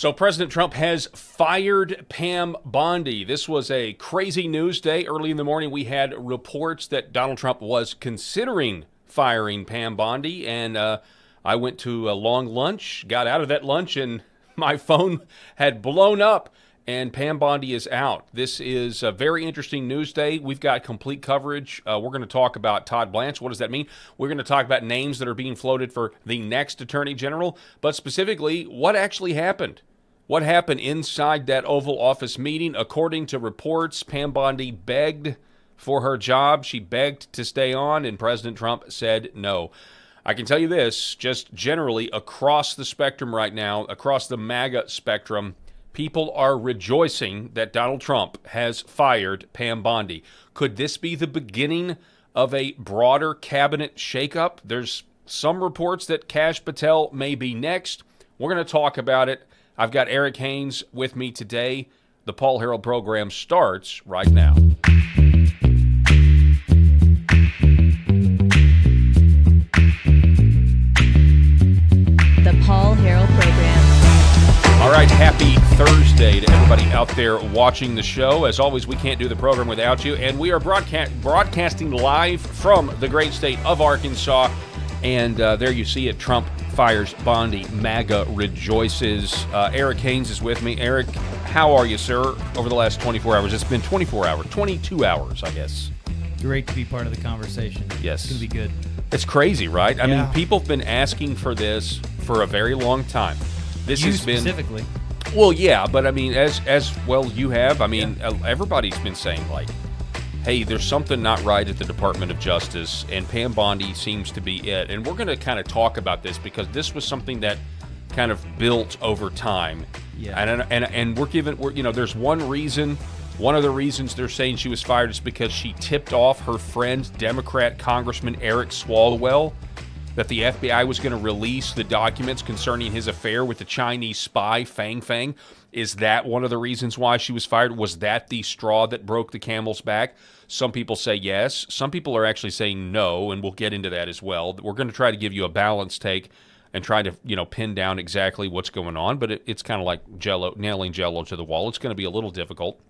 So President Trump has fired Pam Bondi. This was a crazy news day. Early in the morning, we had reports that Donald Trump was considering firing Pam Bondi, and I went to a long lunch, got out of that lunch, and my phone had blown up, and Pam Bondi is out. This is a very interesting news day. We've got complete coverage. We're going to talk about Todd Blanche. What does that mean? We're going to talk about names that are being floated for the next Attorney General, but specifically, what actually happened? What happened inside that Oval Office meeting? According to reports, Pam Bondi begged for her job. She begged to stay on, and President Trump said no. I can tell you this, just generally across the spectrum right now, across the MAGA spectrum, people are rejoicing that Donald Trump has fired Pam Bondi. Could this be the beginning of a broader cabinet shakeup? There's some reports that Kash Patel may be next. We're going to talk about it. I've got Eric Haynes with me today. The Paul Harrell program starts right now. The Paul Harrell program. All right, happy Thursday to everybody out there watching the show. As always, we can't do the program without you, and we are broadcasting live from the great state of Arkansas. And there you see it, Trump fires Bondi, MAGA rejoices. Eric Haynes is with me. Eric, how are you, sir, over the last 24 hours? It's been 24 hours, 22 hours, I guess. Great to be part of the conversation. Yes. It's going to be good. It's crazy, right? I Yeah. mean, people have been asking for this for a very long time. This You has been specifically. Well, yeah, but I mean, as well you have. I mean, everybody's been saying, like, hey, there's something not right at the Department of Justice, and Pam Bondi seems to be it. And we're going to kind of talk about this because this was something that kind of built over time. Yeah. And there's one reason. One of the reasons they're saying she was fired is because she tipped off her friend, Democrat Congressman Eric Swalwell, that the FBI was going to release the documents concerning his affair with the Chinese spy, Fang Fang. Is that one of the reasons why she was fired? Was that the straw that broke the camel's back? Some people say yes. Some people are actually saying no, and we'll get into that as well. We're going to try to give you a balanced take and try to, pin down exactly what's going on, but it's kind of like nailing Jell-O to the wall. It's going to be a little difficult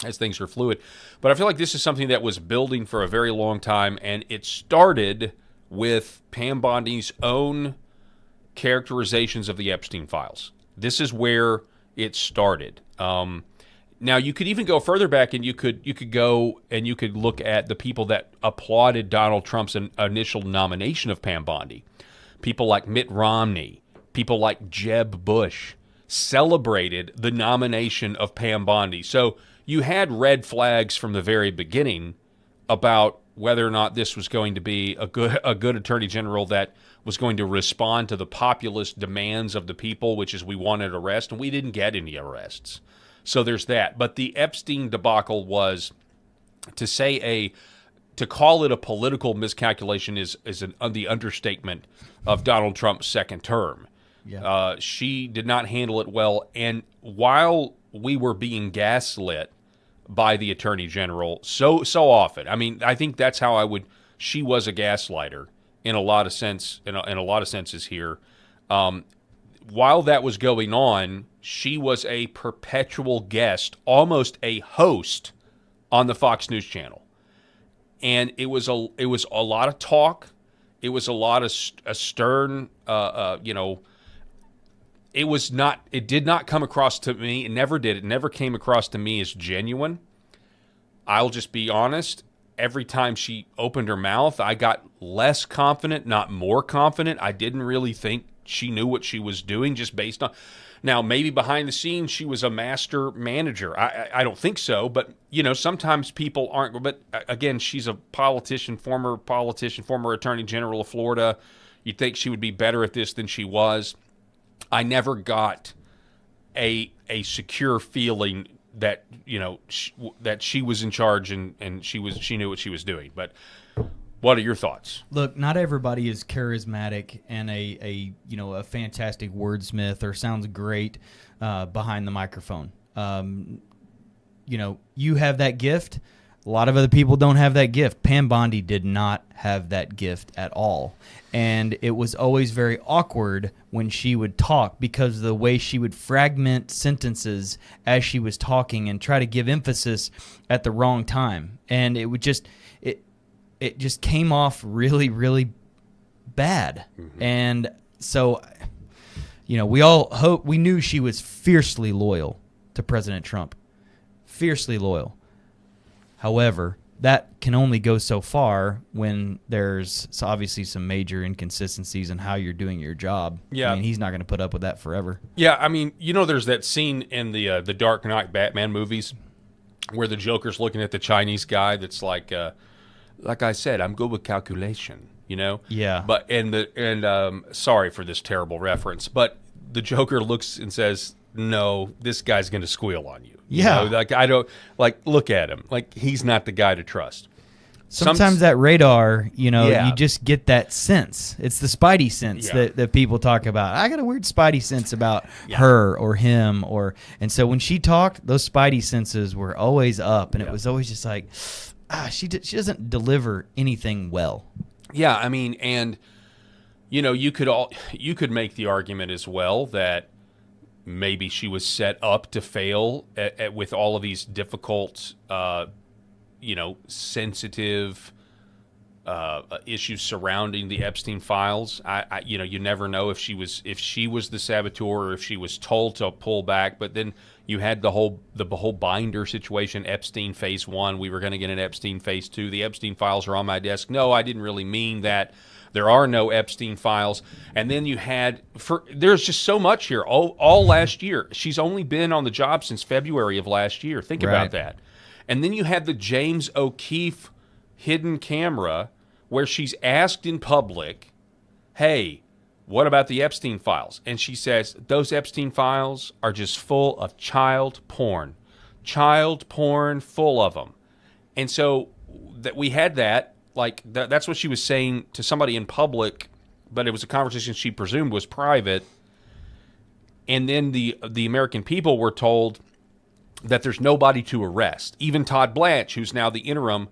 as things are fluid. But I feel like this is something that was building for a very long time, and it started with Pam Bondi's own characterizations of the Epstein files. This is where it started. Now, you could even go further back, and you could go and you could look at the people that applauded Donald Trump's initial nomination of Pam Bondi. People like Mitt Romney, people like Jeb Bush celebrated the nomination of Pam Bondi. So you had red flags from the very beginning about whether or not this was going to be a good attorney general that was going to respond to the populist demands of the people, which is we wanted arrest, and we didn't get any arrests. So there's that. But the Epstein debacle was, to call it a political miscalculation is the understatement of Donald Trump's second term. Yeah. She did not handle it well, and while we were being gaslit by the attorney general so often. I mean, I think that's how she was a gaslighter in a lot of senses here. While that was going on, she was a perpetual guest, almost a host on the Fox News channel. And it was a lot of talk. It was a lot of stern, it did not come across to me. It never did. It never came across to me as genuine. I'll just be honest. Every time she opened her mouth, I got less confident, not more confident. I didn't really think she knew what she was doing just based on... Now, maybe behind the scenes, she was a master manager. I don't think so, but, sometimes people aren't. But, again, she's a former politician, former attorney general of Florida. You'd think she would be better at this than she was. I never got a secure feeling that that she was in charge and she knew what she was doing. But what are your thoughts? Look, not everybody is charismatic and a fantastic wordsmith or sounds great behind the microphone. You have that gift. A lot of other people don't have that gift. Pam Bondi did not have that gift at all. And it was always very awkward when she would talk because of the way she would fragment sentences as she was talking and try to give emphasis at the wrong time. And it would just it just came off really, really bad. Mm-hmm. And so, we knew she was fiercely loyal to President Trump. Fiercely loyal. However, that can only go so far when there's obviously some major inconsistencies in how you're doing your job. Yeah. I mean, he's not going to put up with that forever. Yeah, I mean, there's that scene in the Dark Knight Batman movies where the Joker's looking at the Chinese guy that's like I said, I'm good with calculation, Yeah. But sorry for this terrible reference, but the Joker looks and says, no, this guy's going to squeal on you. Yeah. Look at him. Like, he's not the guy to trust. Sometimes that radar, you just get that sense. It's the spidey sense that people talk about. I got a weird spidey sense about her or him. And so when she talked, those spidey senses were always up. And it was always just like, she doesn't deliver anything well. Yeah, I mean, and, you could make the argument as well that maybe she was set up to fail with all of these difficult, sensitive issues surrounding the Epstein files. You never know if she was the saboteur or if she was told to pull back. But then you had the whole binder situation, Epstein phase 1. We were going to get an Epstein phase 2. The Epstein files are on my desk. No, I didn't really mean that. There are no Epstein files. And then you had, there's just so much here. All last year. She's only been on the job since February of last year. Think about that. And then you had the James O'Keefe hidden camera where she's asked in public, hey, what about the Epstein files? And she says, those Epstein files are just full of child porn. Child porn, full of them. And so that we had that. That's what she was saying to somebody in public, but it was a conversation she presumed was private. And then the American people were told that there's nobody to arrest. Even Todd Blanche, who's now the interim,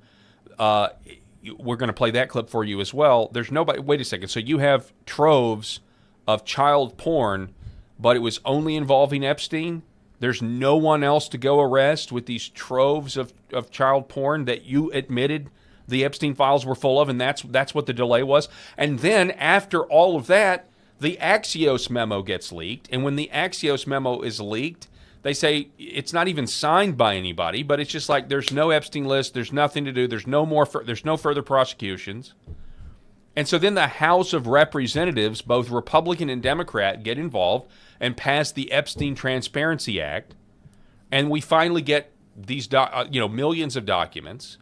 we're going to play that clip for you as well. There's nobody. Wait a second. So you have troves of child porn, but it was only involving Epstein? There's no one else to go arrest with these troves of child porn that you admitted the Epstein files were full of, and that's what the delay was. And then after all of that, the Axios memo gets leaked, and when the Axios memo is leaked, they say it's not even signed by anybody, but it's just like there's no Epstein list, there's nothing to do, there's no further prosecutions. And so then the House of Representatives, both Republican and Democrat, get involved and pass the Epstein Transparency Act, and we finally get these millions of documents.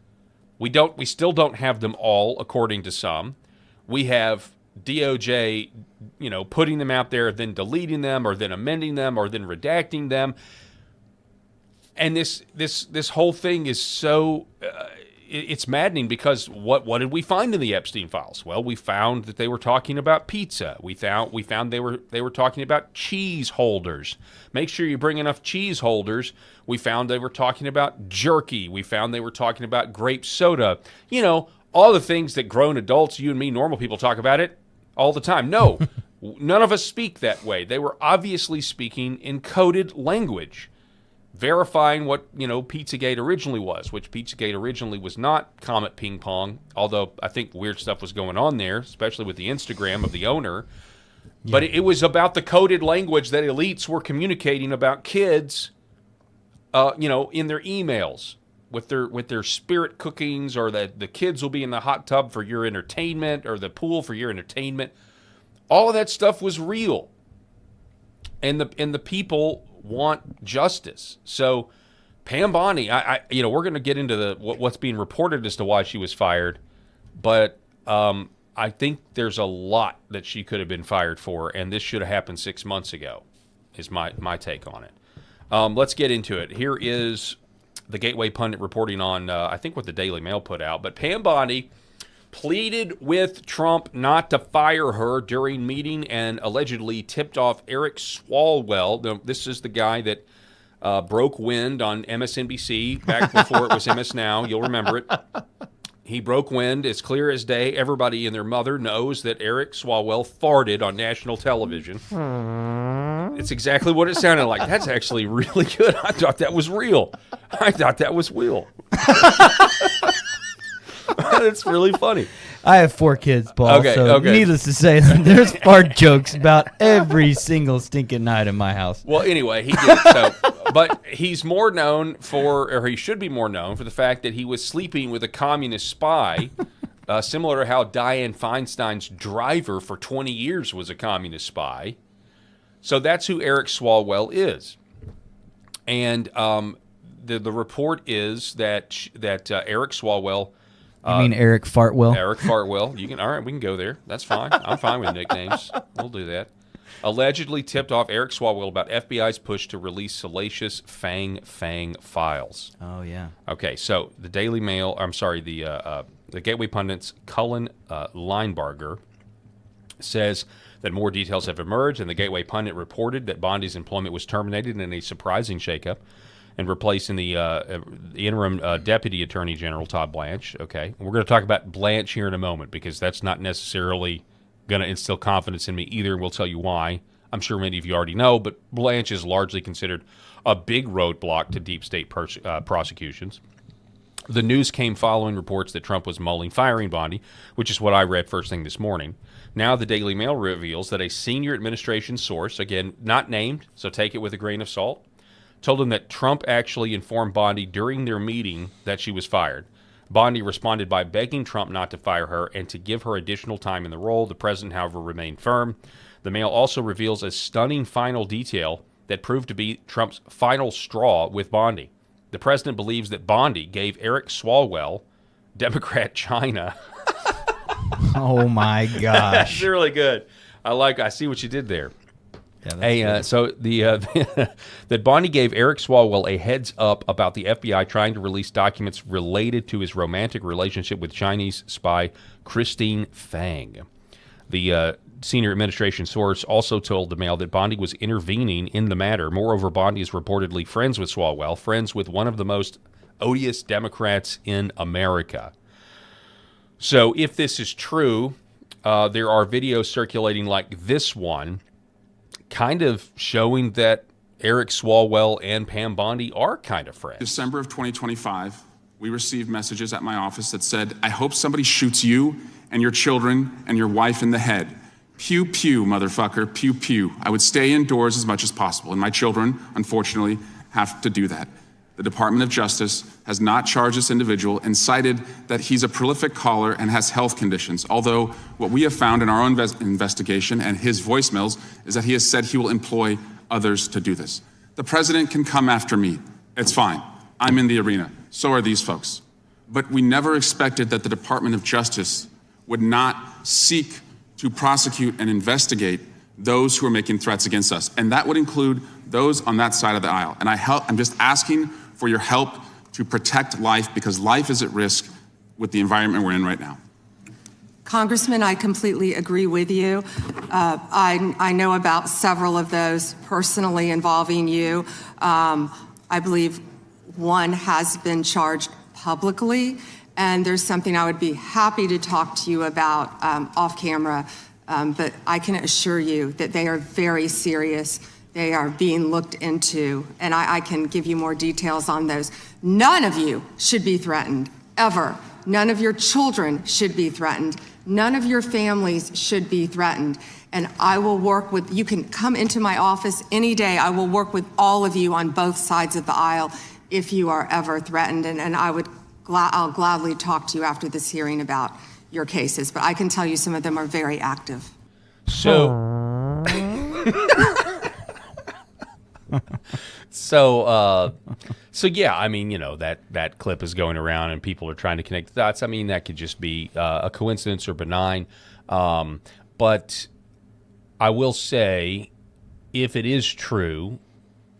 We still don't have them all, according to some. We have DOJ, putting them out there, then deleting them, or then amending them, or then redacting them. And this whole thing is so it's maddening because what did we find in the Epstein files? Well, we found that they were talking about pizza. We found they were talking about cheese holders. Make sure you bring enough cheese holders. We found they were talking about jerky. We found they were talking about grape soda. All the things that grown adults, you and me, normal people, talk about it all the time. No, none of us speak that way. They were obviously speaking in coded language, verifying what, Pizzagate originally was, which Pizzagate originally was not Comet Ping Pong, although I think weird stuff was going on there, especially with the Instagram of the owner. Yeah. But it was about the coded language that elites were communicating about kids, in their emails with their spirit cookings, or that the kids will be in the hot tub for your entertainment or the pool for your entertainment. All of that stuff was real. And the people want justice. So Pam Bondi, we're going to get into what's being reported as to why she was fired, but I think there's a lot that she could have been fired for, and this should have happened 6 months ago, is my take on it. Let's get into it. Here is the Gateway Pundit reporting on, I think, what the Daily Mail put out. But Pam Bondi pleaded with Trump not to fire her during meeting and allegedly tipped off Eric Swalwell. This is the guy that broke wind on MSNBC back before it was MS Now. You'll remember it. He broke wind as clear as day. Everybody and their mother knows that Eric Swalwell farted on national television. It's exactly what it sounded like. That's actually really good. I thought that was real. It's really funny. I have 4 kids, Paul. Okay, so okay. needless to say, there's fart jokes about every single stinking night in my house. Well, anyway, he did. So, but he's more known for, or he should be more known for the fact that he was sleeping with a communist spy, similar to how Dianne Feinstein's driver for 20 years was a communist spy. So that's who Eric Swalwell is. And the report is that Eric Swalwell. You mean Eric Fartwell? Eric Fartwell. All right, we can go there. That's fine. I'm fine with nicknames. We'll do that. Allegedly tipped off Eric Swalwell about FBI's push to release salacious Fang Fang files. Oh, yeah. Okay, so the Daily Mail, the Gateway Pundit's Cullen Linebarger says that more details have emerged, and the Gateway Pundit reported that Bondi's employment was terminated in a surprising shakeup and replacing the interim Deputy Attorney General, Todd Blanche. Okay, we're going to talk about Blanche here in a moment because that's not necessarily going to instill confidence in me either, and we'll tell you why. I'm sure many of you already know, but Blanche is largely considered a big roadblock to deep state prosecutions. The news came following reports that Trump was mulling firing Bondi, which is what I read first thing this morning. Now the Daily Mail reveals that a senior administration source, again, not named, so take it with a grain of salt, told him that Trump actually informed Bondi during their meeting that she was fired. Bondi responded by begging Trump not to fire her and to give her additional time in the role. The president, however, remained firm. The Mail also reveals a stunning final detail that proved to be Trump's final straw with Bondi. The president believes that Bondi gave Eric Swalwell, Democrat China. Oh, my gosh. That's really good. I see what you did there. Yeah, That Bondi gave Eric Swalwell a heads up about the FBI trying to release documents related to his romantic relationship with Chinese spy Christine Fang. The senior administration source also told the Mail that Bondi was intervening in the matter. Moreover, Bondi is reportedly friends with Swalwell, friends with one of the most odious Democrats in America. So if this is true, there are videos circulating like this one, kind of showing that Eric Swalwell and Pam Bondi are kind of friends. December of 2025, we received messages at my office that said, I hope somebody shoots you and your children and your wife in the head. Pew, pew, motherfucker, pew, pew. I would stay indoors as much as possible, and my children, unfortunately, have to do that. The Department of Justice has not charged this individual and cited that he's a prolific caller and has health conditions, although what we have found in our own investigation and his voicemails is that he has said he will employ others to do this. The president can come after me. It's fine. I'm in the arena. So are these folks. But we never expected that the Department of Justice would not seek to prosecute and investigate those who are making threats against us. And that would include those on that side of the aisle. And I'm just asking for your help to protect life, because life is at risk with the environment we're in right now. Congressman, I completely agree with you. I know about several of those personally involving you. I believe one has been charged publicly, and there's something I would be happy to talk to you about off camera, but I can assure you that they are very serious. They are being looked into, and I can give you more details on those. None of you should be threatened, ever. None of your children should be threatened. None of your families should be threatened. And I will work with, you can come into my office any day. I will work with all of you on both sides of the aisle if you are ever threatened. And I'll gladly talk to you after this hearing about your cases. But I can tell you some of them are very active. So yeah, I mean, that clip is going around and people are trying to connect the dots. I mean, that could just be a coincidence or benign. But I will say, if it is true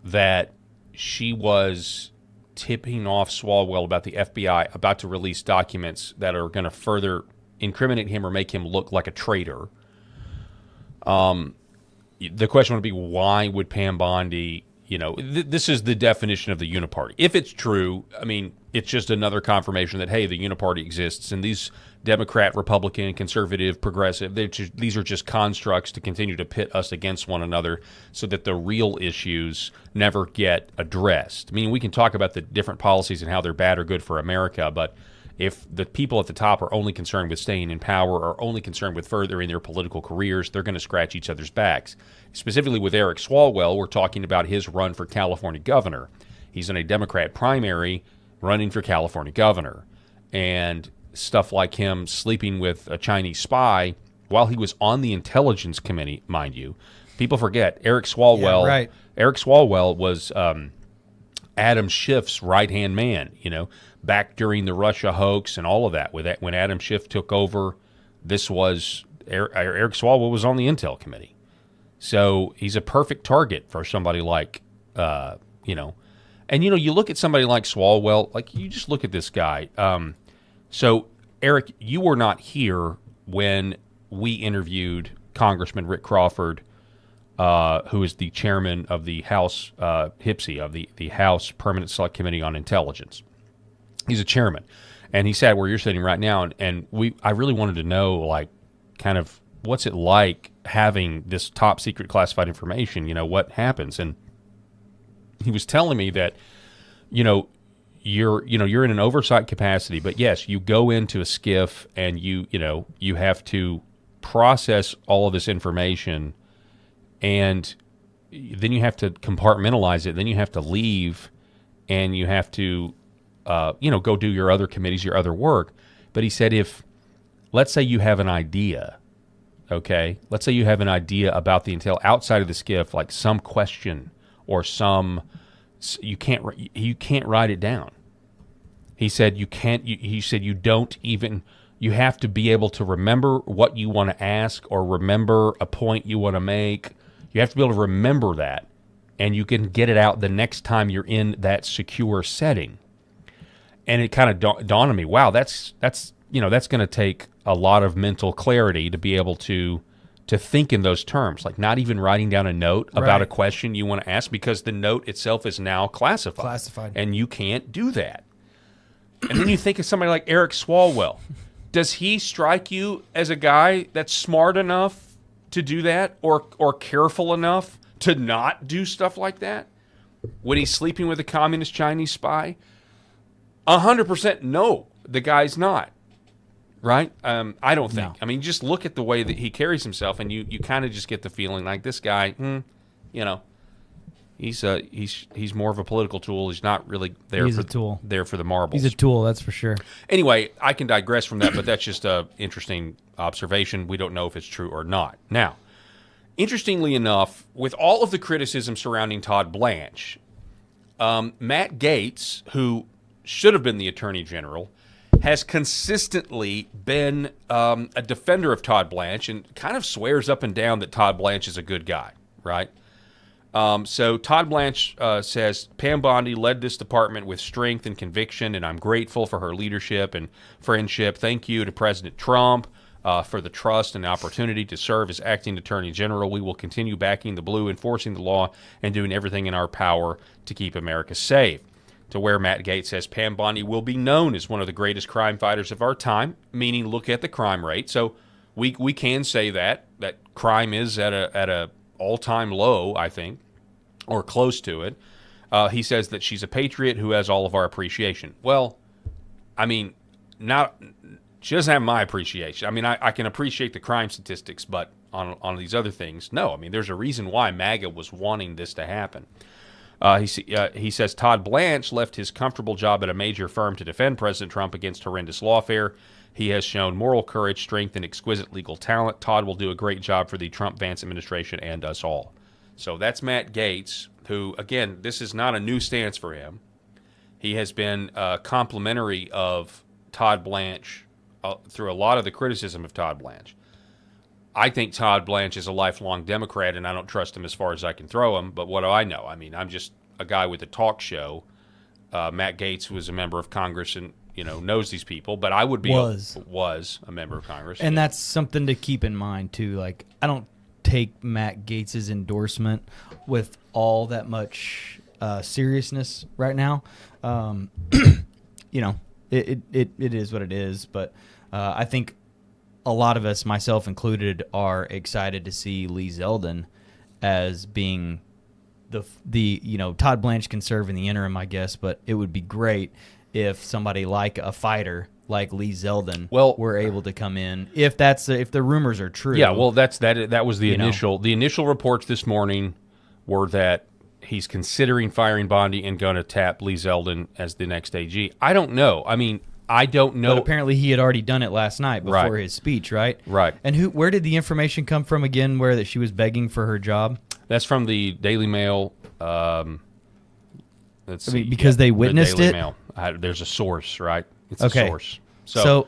that she was tipping off Swalwell about the FBI about to release documents that are going to further incriminate him or make him look like a traitor, the question would be, why would Pam Bondi, this is the definition of the uniparty. If it's true, I mean, it's just another confirmation that, hey, the uniparty exists, and these Democrat, Republican, conservative, progressive, these are just constructs to continue to pit us against one another so that the real issues never get addressed. I mean, we can talk about the different policies and how they're bad or good for America, but if the people at the top are only concerned with staying in power or only concerned with furthering their political careers, they're going to scratch each other's backs. Specifically with Eric Swalwell, we're talking about his run for California governor. He's in a Democrat primary running for California governor. And stuff like him sleeping with a Chinese spy while he was on the Intelligence Committee, mind you. People forget, Eric Swalwell. Yeah, right. Eric Swalwell was Adam Schiff's right-hand man, back during the Russia hoax and all of that. When Adam Schiff took over, this was Eric Swalwell was on the Intel Committee. So he's a perfect target for somebody like, And, you look at somebody like Swalwell, like you just look at this guy. So, Eric, you were not here when we interviewed Congressman Rick Crawford, who is the chairman of the House HPSI, of the House Permanent Select Committee on Intelligence. He's a chairman. And he sat where you're sitting right now, and I really wanted to know, like, kind of what's it like having this top secret classified information, what happens. And he was telling me that, you're in an oversight capacity, but yes, you go into a skiff and you have to process all of this information, and then you have to compartmentalize it. Then you have to leave, and you have to, go do your other committees, your other work. But he said, let's say you have an idea, okay? Let's say you have an idea about the intel outside of the skiff, like some question or you can't write it down. He said you can't. He said you don't even. You have to be able to remember what you want to ask or remember a point you want to make. You have to be able to remember that, and you can get it out the next time you're in that secure setting. And it kind of dawned on me, wow, that's going to take a lot of mental clarity to be able to think in those terms, like not even writing down a note about a question you want to ask, because the note itself is now classified. And you can't do that. And then you think of somebody like Eric Swalwell. Does he strike you as a guy that's smart enough to do that, or careful enough to not do stuff like that when he's sleeping with a communist Chinese spy? 100% no, the guy's not. Right? I don't think. No. I mean, just look at the way that he carries himself, and you kind of just get the feeling like this guy, he's more of a political tool. He's not really there there for the marbles. He's a tool, that's for sure. Anyway, I can digress from that, but that's just an interesting observation. We don't know if it's true or not. Now, interestingly enough, with all of the criticism surrounding Todd Blanche, Matt Gaetz, who should have been the Attorney General, has consistently been a defender of Todd Blanche and kind of swears up and down that Todd Blanche is a good guy, right? So Todd Blanche says, Pam Bondi led this department with strength and conviction, and I'm grateful for her leadership and friendship. Thank you to President Trump for the trust and the opportunity to serve as acting Attorney General. We will continue backing the blue, enforcing the law, and doing everything in our power to keep America safe. To where Matt Gaetz says Pam Bondi will be known as one of the greatest crime fighters of our time, meaning look at the crime rate. So we can say that crime is at a all-time low, I think, or close to it. He says that she's a patriot who has all of our appreciation. Well, I mean, she doesn't have my appreciation. I mean, I can appreciate the crime statistics, but on these other things, no. I mean, there's a reason why MAGA was wanting this to happen. He says Todd Blanche left his comfortable job at a major firm to defend President Trump against horrendous lawfare. He has shown moral courage, strength, and exquisite legal talent. Todd will do a great job for the Trump-Vance administration and us all. So that's Matt Gaetz, who, again, this is not a new stance for him. He has been complimentary of Todd Blanche through a lot of the criticism of Todd Blanche. I think Todd Blanche is a lifelong Democrat, and I don't trust him as far as I can throw him, but what do I know? I mean, I'm just a guy with a talk show. Matt Gaetz was a member of Congress and, knows these people, but I would be was a member of Congress. And that's something to keep in mind, too. Like, I don't take Matt Gaetz's endorsement with all that much seriousness right now. You know, it is what it is. But I think a lot of us, myself included, are excited to see Lee Zeldin as being the you know, Todd Blanche can serve in the interim, I guess, but it would be great if somebody like a fighter like Lee Zeldin were able to come in, if the rumors are true. Yeah, well, that was the initial the initial reports this morning were that he's considering firing Bondi and going to tap Lee Zeldin as the next AG. I don't know. I mean, I don't know. But apparently he had already done it last night before his speech, right? Right. And where did the information come from again, where that she was begging for her job? That's from the Daily Mail. Because they witnessed the Daily it? Mail. There's a source, right? It's Okay. a source. So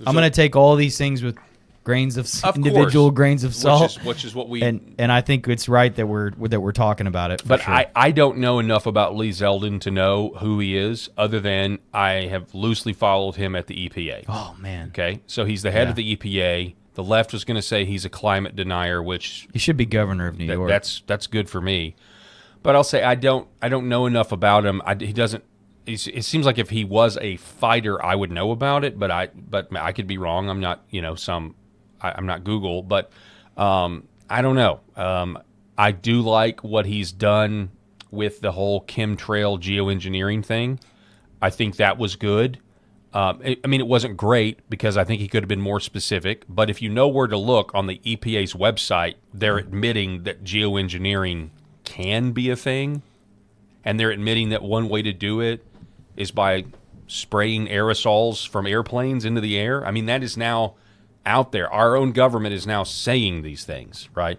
I'm going to take all these things with grains of individual grains of salt, which is what we and I think it's right that we're talking about it. But sure. I don't know enough about Lee Zeldin to know who he is, other than I have loosely followed him at the EPA. Oh man. Okay, so he's the head of the EPA. The left was going to say he's a climate denier, which he should be governor of New York. That's good for me. But I'll say I don't know enough about him. He doesn't. It seems like if he was a fighter, I would know about it. But I could be wrong. I'm not I'm not Google, but I don't know. I do like what he's done with the whole chemtrail geoengineering thing. I think that was good. I mean, it wasn't great because I think he could have been more specific. But if you know where to look on the EPA's website, they're admitting that geoengineering can be a thing. And they're admitting that one way to do it is by spraying aerosols from airplanes into the air. I mean, that is now out there. Our own government is now saying these things, right?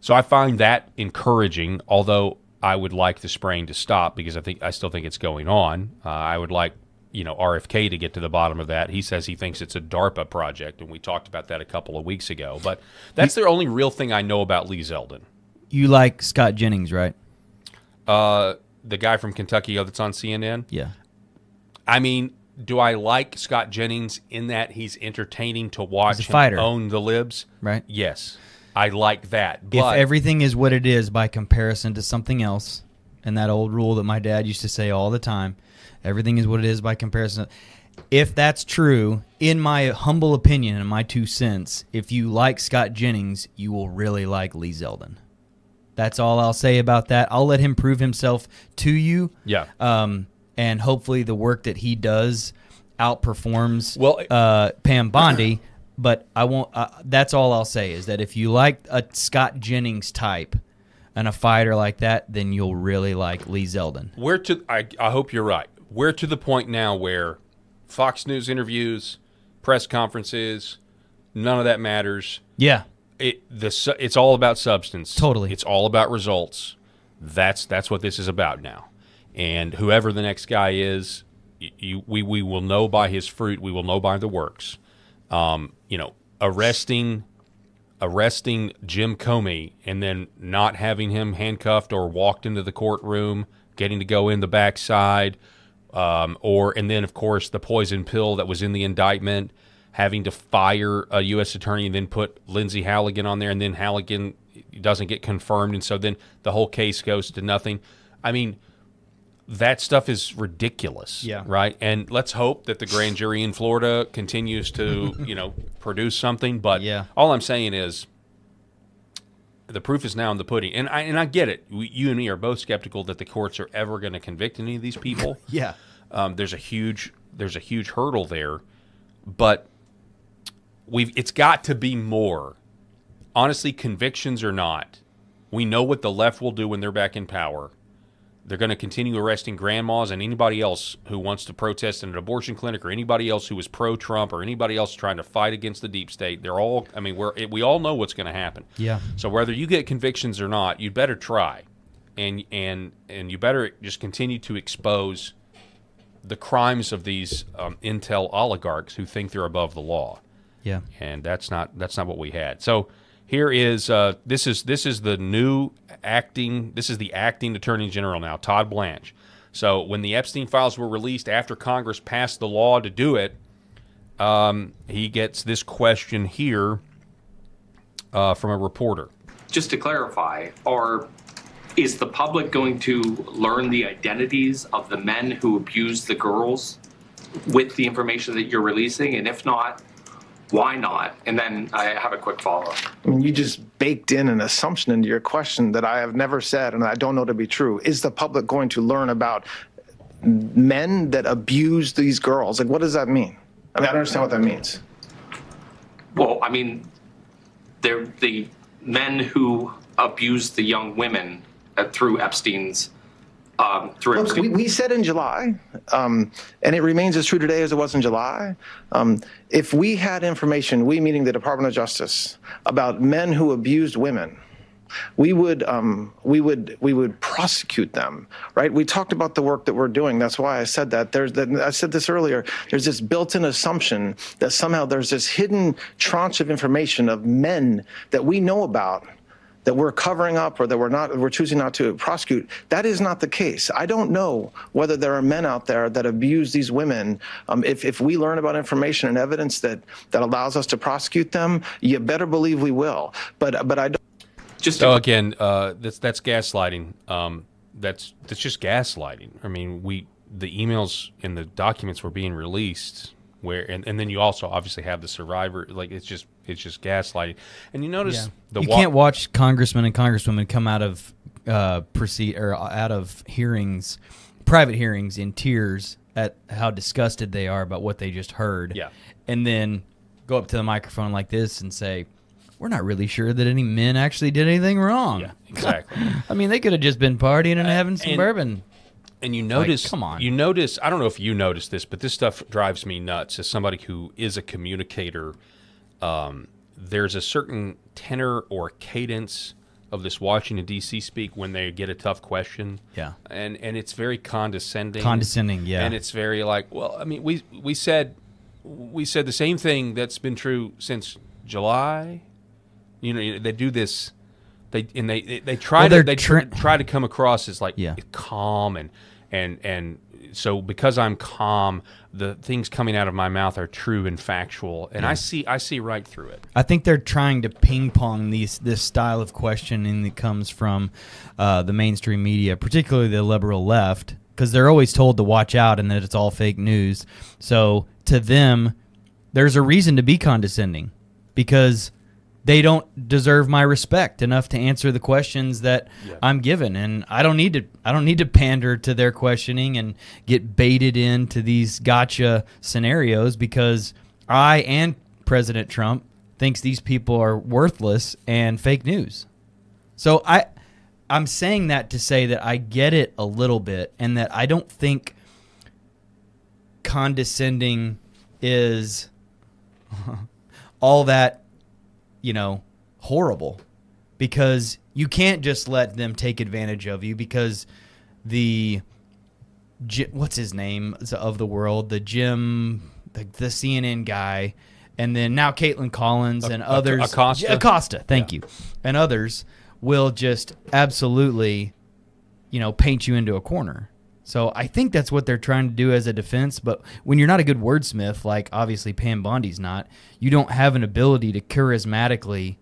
So I find that encouraging, although I would like the spraying to stop because I still think it's going on. I would like, RFK to get to the bottom of that. He says he thinks it's a DARPA project, and we talked about that a couple of weeks ago. But that's the only real thing I know about Lee Zeldin. You like Scott Jennings, right? The guy from Kentucky that's on CNN? Yeah. I mean, do I like Scott Jennings in that he's entertaining to watch He's a fighter. him own the libs? Right. Yes. I like that. If But everything is what it is by comparison to something else, and that old rule that my dad used to say all the time, everything is what it is by comparison. If that's true, in my humble opinion and my 2 cents, if you like Scott Jennings, you will really like Lee Zeldin. That's all I'll say about that. I'll let him prove himself to you. Yeah. And hopefully the work that he does outperforms Well, Pam Bondi. But I won't. That's all I'll say is that if you like a Scott Jennings type and a fighter like that, then you'll really like Lee Zeldin. I hope you're right. We're to the point now where Fox News interviews, press conferences, none of that matters. Yeah. It's all about substance. Totally. It's all about results. That's what this is about now. And whoever the next guy is, we will know by his fruit. We will know by the works. Arresting Jim Comey and then not having him handcuffed or walked into the courtroom, getting to go in the backside, and then of course the poison pill that was in the indictment, having to fire a U.S. attorney and then put Lindsay Halligan on there, and then Halligan doesn't get confirmed, and so then the whole case goes to nothing. I mean, that stuff is ridiculous, right? And let's hope that the grand jury in Florida continues to, produce something. But all I'm saying is the proof is now in the pudding. And I get it. You and me are both skeptical that the courts are ever going to convict any of these people. Yeah. There's a huge hurdle there, but it's got to be more. Honestly, convictions or not, we know what the left will do when they're back in power. They're going to continue arresting grandmas and anybody else who wants to protest in an abortion clinic, or anybody else who is pro-Trump, or anybody else trying to fight against the deep state. They're all, we all know what's going to happen. Yeah. So whether you get convictions or not, you better try, and you better just continue to expose the crimes of these intel oligarchs who think they're above the law. Yeah. And that's not what we had. So here is this is the acting Attorney General now, Todd Blanche. So when the Epstein files were released after Congress passed the law to do it, he gets this question here. from a reporter. Just to clarify, is the public going to learn the identities of the men who abused the girls with the information that you're releasing? And if not, why not? And then I have a quick follow-up. I mean, you just baked in an assumption into your question that I have never said and I don't know to be true. Is the public going to learn about men that abuse these girls? Like, what does that mean? I mean, I don't understand what that means. Well, I mean, they're the men who abused the young women through Epstein's. Look, we said in July, and it remains as true today as it was in July. If we had information, we meaning the Department of Justice, about men who abused women, we would prosecute them, right? We talked about the work that we're doing. That's why I said that. I said this earlier. There's this built-in assumption that somehow there's this hidden tranche of information of men that we know about that we're covering up or that we're choosing not to prosecute. That is not the case. I don't know whether there are men out there that abuse these women. If we learn about information and evidence that allows us to prosecute them, you better believe we will. But I don't. So again, that's gaslighting. That's just gaslighting. I mean, the emails and the documents were being released and then you also obviously have the survivor. Like it's just gaslighting. And you notice you can't watch congressmen and congresswomen come out of out of hearings, private hearings, in tears at how disgusted they are about what they just heard. Yeah. And then go up to the microphone like this and say, we're not really sure that any men actually did anything wrong. Yeah, exactly. I mean, they could have just been partying and having some bourbon. And you notice, come on. You notice, I don't know if you notice this, but this stuff drives me nuts as somebody who is a communicator. There's a certain tenor or cadence of this Washington, D.C. speak when they get a tough question. Yeah. And it's very condescending. Condescending, yeah. And it's very like, well, I mean, we said the same thing that's been true since July. You know, they do this. They try to come across as like calm and so because I'm calm, the things coming out of my mouth are true and factual, and I see right through it. I think they're trying to ping pong this style of questioning that comes from the mainstream media, particularly the liberal left, because they're always told to watch out and that it's all fake news. So to them, there's a reason to be condescending because they don't deserve my respect enough to answer the questions that I'm given, and I don't need to pander to their questioning and get baited into these gotcha scenarios because I and President Trump thinks these people are worthless and fake news. So I'm saying that to say that I get it a little bit, and that I don't think condescending is all that, horrible, because you can't just let them take advantage of you because what's his name of the world, the CNN guy, and then now Caitlin Collins and others, Acosta, thank you, and others will just absolutely, paint you into a corner. So I think that's what they're trying to do as a defense. But when you're not a good wordsmith, like obviously Pam Bondi's not, you don't have an ability to charismatically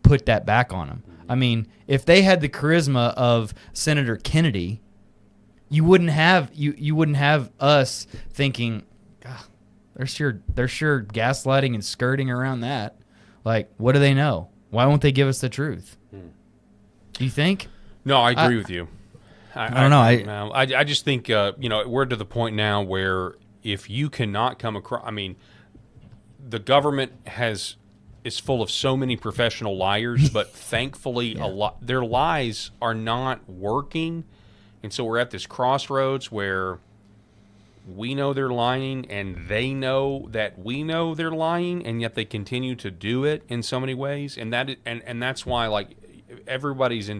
put that back on them. I mean, if they had the charisma of Senator Kennedy, you wouldn't have us thinking, God, they're sure gaslighting and skirting around that. Like, what do they know? Why won't they give us the truth? Do you think? No, I agree with you. I don't know. I just think we're to the point now where if you cannot come across, I mean, the government is full of so many professional liars, but thankfully their lies are not working, and so we're at this crossroads where we know they're lying and they know that we know they're lying, and yet they continue to do it in so many ways, and that's why everybody's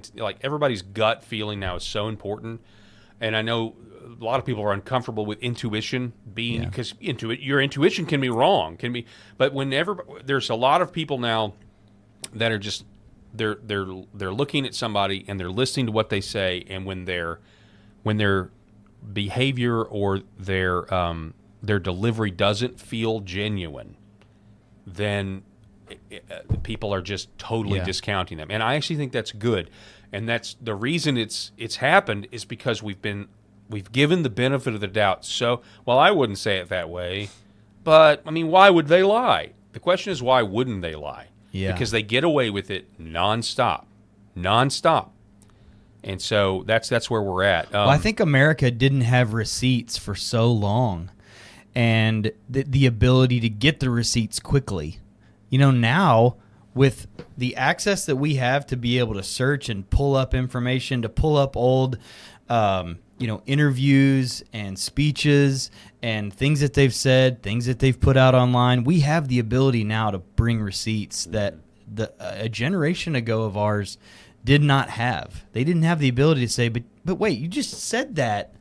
gut feeling now is so important. And I know a lot of people are uncomfortable with intuition being because your intuition can be wrong, but whenever there's a lot of people now that are just they're looking at somebody and they're listening to what they say, and when their behavior or their delivery doesn't feel genuine, then people are just totally Yeah. discounting them. And I actually think that's good. And that's the reason it's happened is because we've given the benefit of the doubt. So, well, I wouldn't say it that way, but I mean, why would they lie? The question is, why wouldn't they lie? Yeah. Because they get away with it nonstop. And so that's where we're at. Well, I think America didn't have receipts for so long, and the ability to get the receipts quickly. Now with the access that we have to be able to search and pull up information, to pull up old, interviews and speeches and things that they've said, things that they've put out online, we have the ability now to bring receipts that a generation ago of ours did not have. They didn't have the ability to say, but wait, you just said that,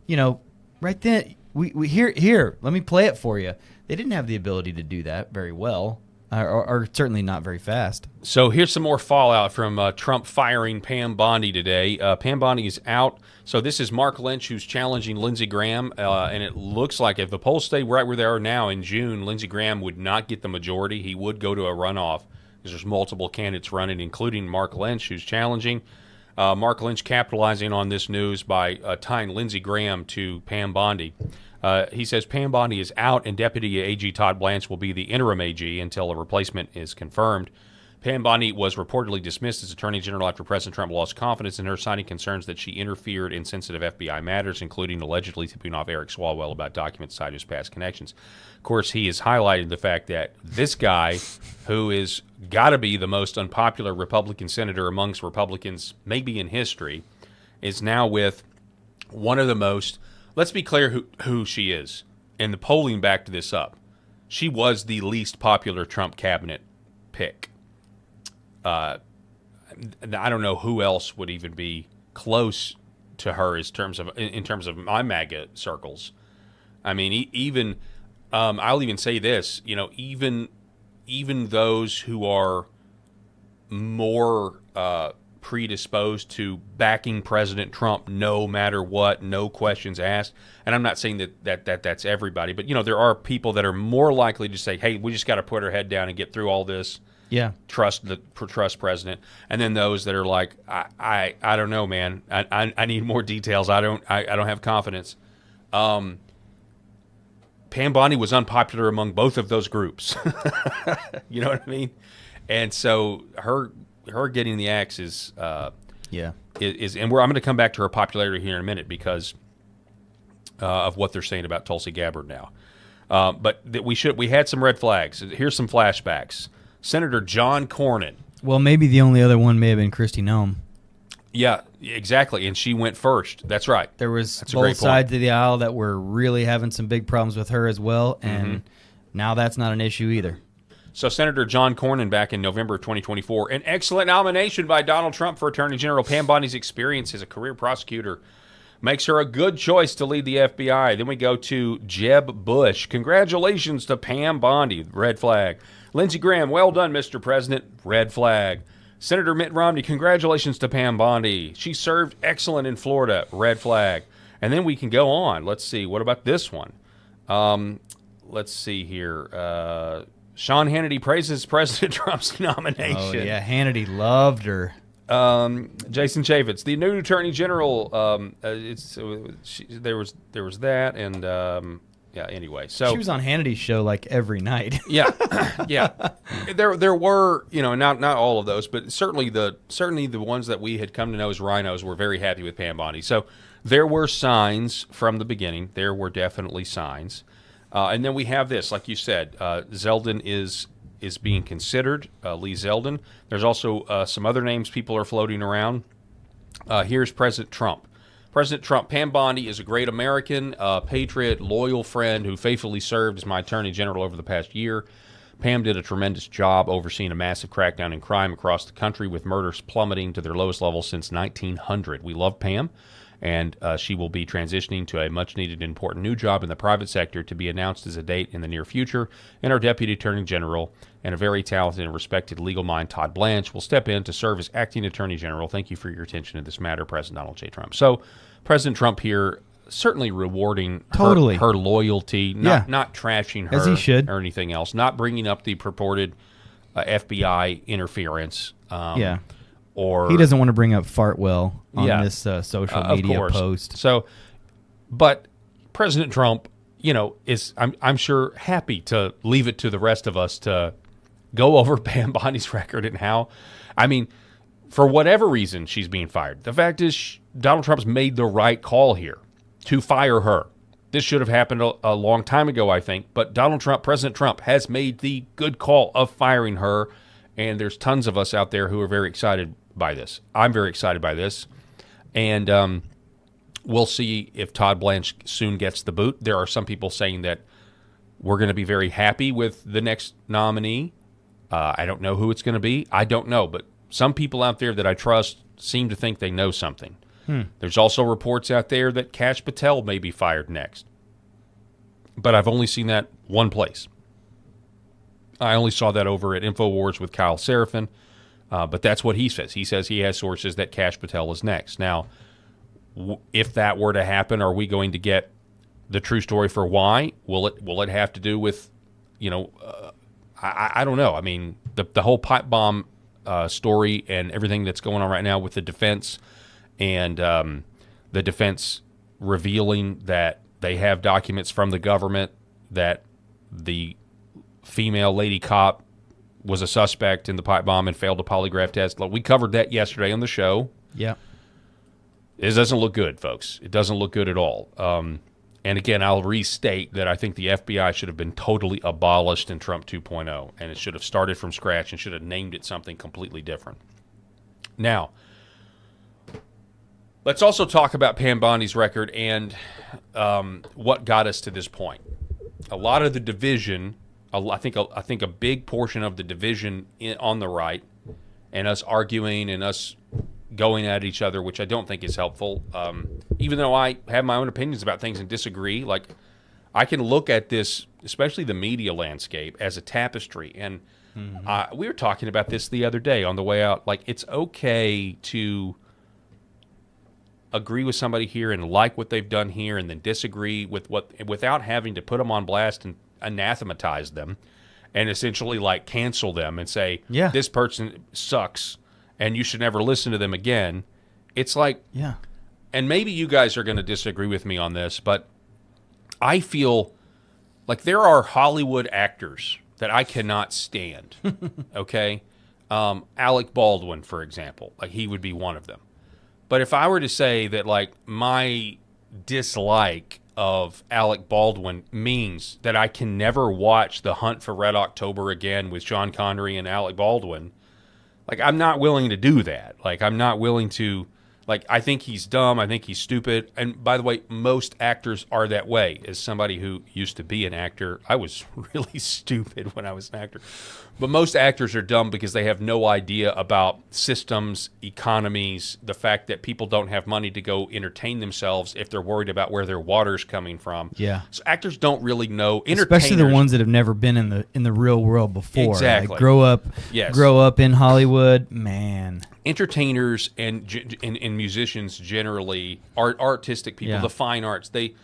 right then. We here. Let me play it for you. They didn't have the ability to do that very well, or certainly not very fast. So here's some more fallout from Trump firing Pam Bondi today. Pam Bondi is out. So this is Mark Lynch, who's challenging Lindsey Graham, and it looks like if the polls stay right where they are now in June, Lindsey Graham would not get the majority. He would go to a runoff because there's multiple candidates running, including Mark Lynch, who's challenging. Mark Lynch capitalizing on this news by tying Lindsey Graham to Pam Bondi. He says Pam Bondi is out and Deputy AG Todd Blanche will be the interim AG until a replacement is confirmed. Pam Bondi was reportedly dismissed as Attorney General after President Trump lost confidence in her, citing concerns that she interfered in sensitive FBI matters, including allegedly tipping off Eric Swalwell about documents tied to his past connections. Of course, he has highlighted the fact that this guy, who is got to be the most unpopular Republican senator amongst Republicans maybe in history, is now with one of the most, let's be clear who she is, and the polling backed this up. She was the least popular Trump cabinet pick. I don't know who else would even be close to her in terms of my MAGA circles. I mean, even I'll even say this. Even those who are more predisposed to backing President Trump, no matter what, no questions asked. And I'm not saying that's everybody, but there are people that are more likely to say, "Hey, we just got to put our head down and get through all this." Yeah, trust president, and then those that are like, I don't know, man. I need more details. I don't have confidence. Pam Bondi was unpopular among both of those groups. You know what I mean? And so her getting the axe is and I'm going to come back to her popularity here in a minute because of what they're saying about Tulsi Gabbard now. But we had some red flags. Here's some flashbacks. Senator John Cornyn. Well, maybe the only other one may have been Kristi Noem. Yeah, exactly, and she went first. That's right. There was both sides of the aisle that were really having some big problems with her as well, and now that's not an issue either. So Senator John Cornyn back in November of 2024, an excellent nomination by Donald Trump for Attorney General. Pam Bondi's experience as a career prosecutor makes her a good choice to lead the FBI. Then we go to Jeb Bush. Congratulations to Pam Bondi. Red flag. Lindsey Graham, well done, Mr. President. Red flag. Senator Mitt Romney, congratulations to Pam Bondi. She served excellent in Florida. Red flag. And then we can go on. Let's see. What about this one? Let's see here. Sean Hannity praises President Trump's nomination. Oh, yeah. Hannity loved her. Jason Chaffetz, the new Attorney General. There was that, and anyway, so she was on Hannity's show like every night. yeah. There were not all of those, but certainly the ones that we had come to know as rhinos were very happy with Pam Bondi. So there were signs from the beginning. There were definitely signs, and then we have this, like you said, Zeldin is being considered, Lee Zeldin. There's also some other names people are floating around. Here's President Trump. President Trump, Pam Bondi is a great American, patriot, loyal friend who faithfully served as my attorney general over the past year. Pam did a tremendous job overseeing a massive crackdown in crime across the country, with murders plummeting to their lowest level since 1900. We love Pam, and she will be transitioning to a much-needed important new job in the private sector to be announced as a date in the near future. And our Deputy Attorney General and a very talented and respected legal mind, Todd Blanche, will step in to serve as Acting Attorney General. Thank you for your attention to this matter, President Donald J. Trump. So President Trump here certainly rewarding her loyalty, not trashing her as he should, or anything else, not bringing up the purported FBI interference. Yeah. Or He doesn't want to bring up Fartwell on Yeah. this social of media course. post. So, but President Trump, is I'm sure happy to leave it to the rest of us to go over Pam Bondi's record and how, for whatever reason she's being fired. The fact is, Donald Trump's made the right call here to fire her. This should have happened a long time ago, I think. But President Trump, has made the good call of firing her, and there's tons of us out there who are very excited by this. I'm very excited by this, and we'll see if Todd Blanche soon gets the boot. There are some people saying that we're going to be very happy with the next nominee. I don't know who it's going to be. I don't know, but some people out there that I trust seem to think they know something. There's also reports out there that Kash Patel may be fired next. But I've only seen that one place. I only saw that over at InfoWars with Kyle Seraphin, but that's what he says. He says he has sources that Kash Patel is next. Now, if that were to happen, are we going to get the true story for why? Will it have to do with, I don't know. The whole pipe bomb story and everything that's going on right now with the defense and the defense revealing that they have documents from the government that the female lady cop was a suspect in the pipe bomb and failed a polygraph test. We covered that yesterday on the show. Yeah. It doesn't look good, folks. It doesn't look good at all. And again, I'll restate that I think the FBI should have been totally abolished in Trump 2.0, and it should have started from scratch and should have named it something completely different. Now, let's also talk about Pam Bondi's record and what got us to this point. A lot of the division, I think a big portion of the division on the right, and us arguing and us going at each other, which I don't think is helpful. Even though I have my own opinions about things and disagree, I can look at this, especially the media landscape, as a tapestry. And we were talking about this the other day on the way out. It's okay to agree with somebody here and like what they've done here, and then disagree with without having to put them on blast and anathematize them, and essentially cancel them and say, this person sucks and you should never listen to them again. It's and maybe you guys are going to disagree with me on this, but I feel like there are Hollywood actors that I cannot stand. Okay? Alec Baldwin, for example, he would be one of them. But if I were to say that my dislike of Alec Baldwin means that I can never watch The Hunt for Red October again with Sean Connery and Alec Baldwin, I'm not willing to do that. I'm not willing to, I think he's dumb. I think he's stupid. And by the way, most actors are that way. As somebody who used to be an actor, I was really stupid when I was an actor. But most actors are dumb because they have no idea about systems, economies, the fact that people don't have money to go entertain themselves if they're worried about where their water's coming from. Yeah. So actors don't really know. Especially the ones that have never been in the real world before. Exactly. Grow up in Hollywood, man. Entertainers and musicians generally, artistic people, the fine arts, they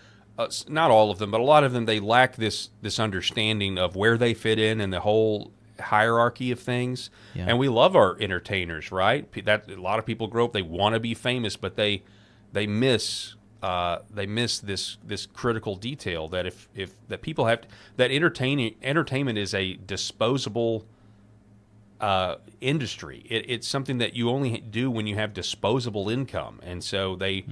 not all of them, but a lot of them, they lack this understanding of where they fit in and the whole hierarchy of things. Yeah. And we love our entertainers, right? That a lot of people grow up, they want to be famous, but they miss this critical detail that if that people have that entertainment is a disposable industry. It's something that you only do when you have disposable income, and so I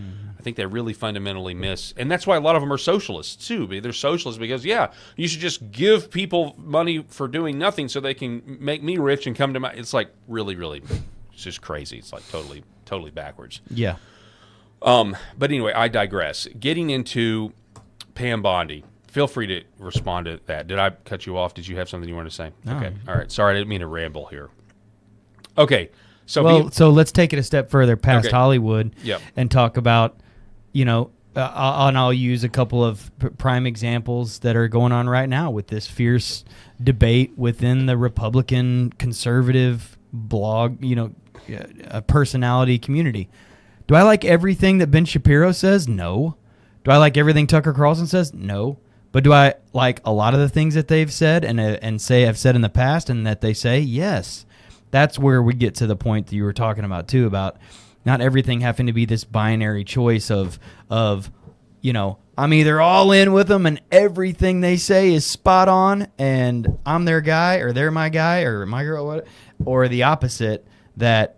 think they really fundamentally miss. And that's why a lot of them are socialists too. They're socialists because you should just give people money for doing nothing so they can make me rich and come to my. It's really, really, it's just crazy. It's totally backwards. Yeah. But anyway, I digress. Getting into Pam Bondi. Feel free to respond to that. Did I cut you off? Did you have something you wanted to say? No. Okay. All right. Sorry, I didn't mean to ramble here. Okay. So let's take it a step further past Hollywood and talk about, and I'll use a couple of prime examples that are going on right now with this fierce debate within the Republican conservative blog, personality community. Do I like everything that Ben Shapiro says? No. Do I like everything Tucker Carlson says? No. But do I like a lot of the things that they've said and say I've said in the past and that they say? Yes. That's where we get to the point that you were talking about too, about not everything having to be this binary choice of I'm either all in with them and everything they say is spot on and I'm their guy or they're my guy or my girl, or the opposite, that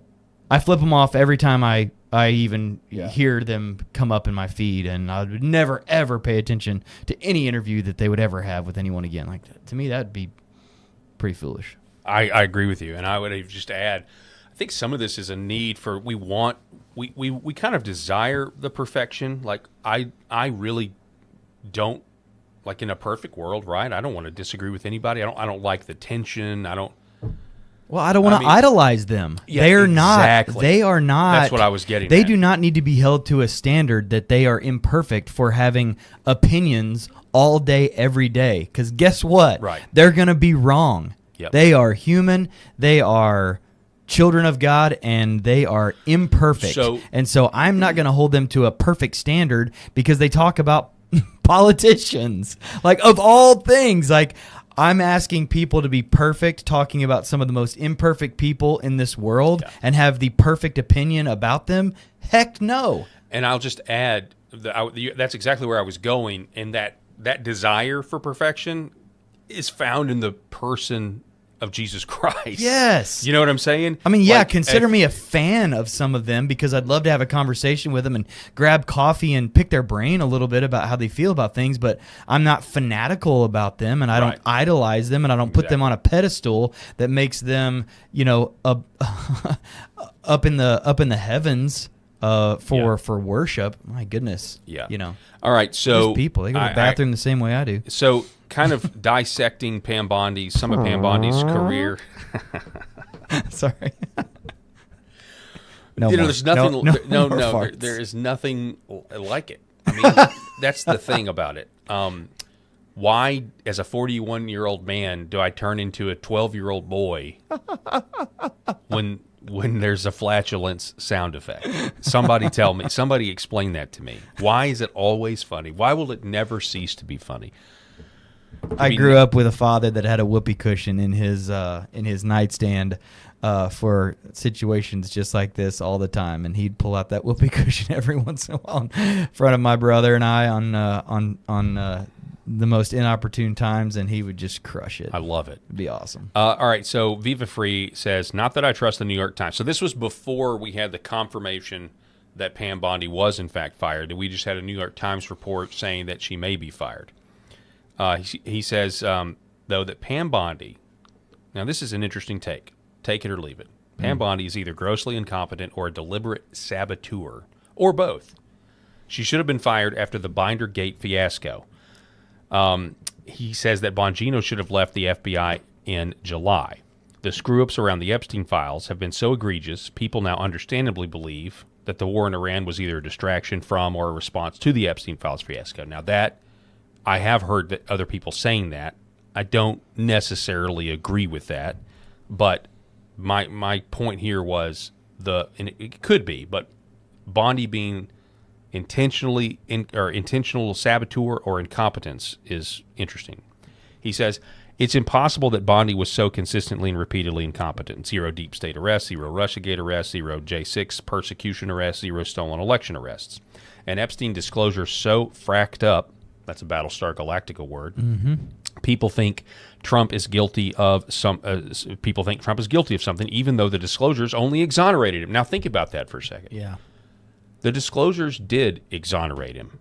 I flip them off every time I even hear them come up in my feed, and I would never, ever pay attention to any interview that they would ever have with anyone again. Like that. To me, that'd be pretty foolish. I agree with you, and I would just add, I think some of this is a need for, we kind of desire the perfection. Like I really don't, like in a perfect world, right? I don't want to disagree with anybody. I don't like the tension. I don't want to idolize them. Yeah, they are exactly. not. They are not. That's what I was getting They at. do not need to be held to a standard that they are imperfect for having opinions all day, every day. Because guess what? Right. They're going to be wrong. Yep. They are human. They are children of God, and they are imperfect. So I'm not going to hold them to a perfect standard because they talk about politicians. Like, of all things, like, I'm asking people to be perfect, talking about some of the most imperfect people in this world and have the perfect opinion about them? Heck no. And I'll just add, that's exactly where I was going, and that desire for perfection is found in the person of Jesus Christ. Yes. You know what I'm saying? I mean, yeah, consider me a fan of some of them because I'd love to have a conversation with them and grab coffee and pick their brain a little bit about how they feel about things, but I'm not fanatical about them, and I don't idolize them, and I don't put them on a pedestal that makes them, up in the heavens for worship. My goodness. Yeah. All right, so these people, they go to the bathroom the same way I do. So kind of dissecting some of Pam Bondi's career. Sorry. There's nothing. No, there is nothing like it. I mean, that's the thing about it. Why, as a 41-year-old man, do I turn into a 12-year-old boy when there's a flatulence sound effect? Somebody tell me. Somebody explain that to me. Why is it always funny? Why will it never cease to be funny? I grew up with a father that had a whoopee cushion in his nightstand for situations just like this all the time, and he'd pull out that whoopee cushion every once in a while in front of my brother and I on the most inopportune times, and he would just crush it. I love it. It'd be awesome. All right, so Viva Free says, not that I trust the New York Times. So this was before we had the confirmation that Pam Bondi was in fact fired. We just had a New York Times report saying that she may be fired. He says, though, that Pam Bondi, now this is an interesting take it or leave it. Pam Bondi is either grossly incompetent or a deliberate saboteur, or both. She should have been fired after the Binder Gate fiasco. He says that Bongino should have left the FBI in July. The screw-ups around the Epstein files have been so egregious, people now understandably believe that the war in Iran was either a distraction from or a response to the Epstein files fiasco. Now that, I have heard that other people saying that. I don't necessarily agree with that, but my point here was and it could be, but Bondi being intentional saboteur or incompetence is interesting. He says, it's impossible that Bondi was so consistently and repeatedly incompetent. 0 deep state arrests, 0 Russiagate arrests, 0 J6 persecution arrests, 0 stolen election arrests. And Epstein disclosure so fracked up, that's a Battlestar Galactica word, people think Trump is guilty of something, even though the disclosures only exonerated him. Now think about that for a second. Yeah. The disclosures did exonerate him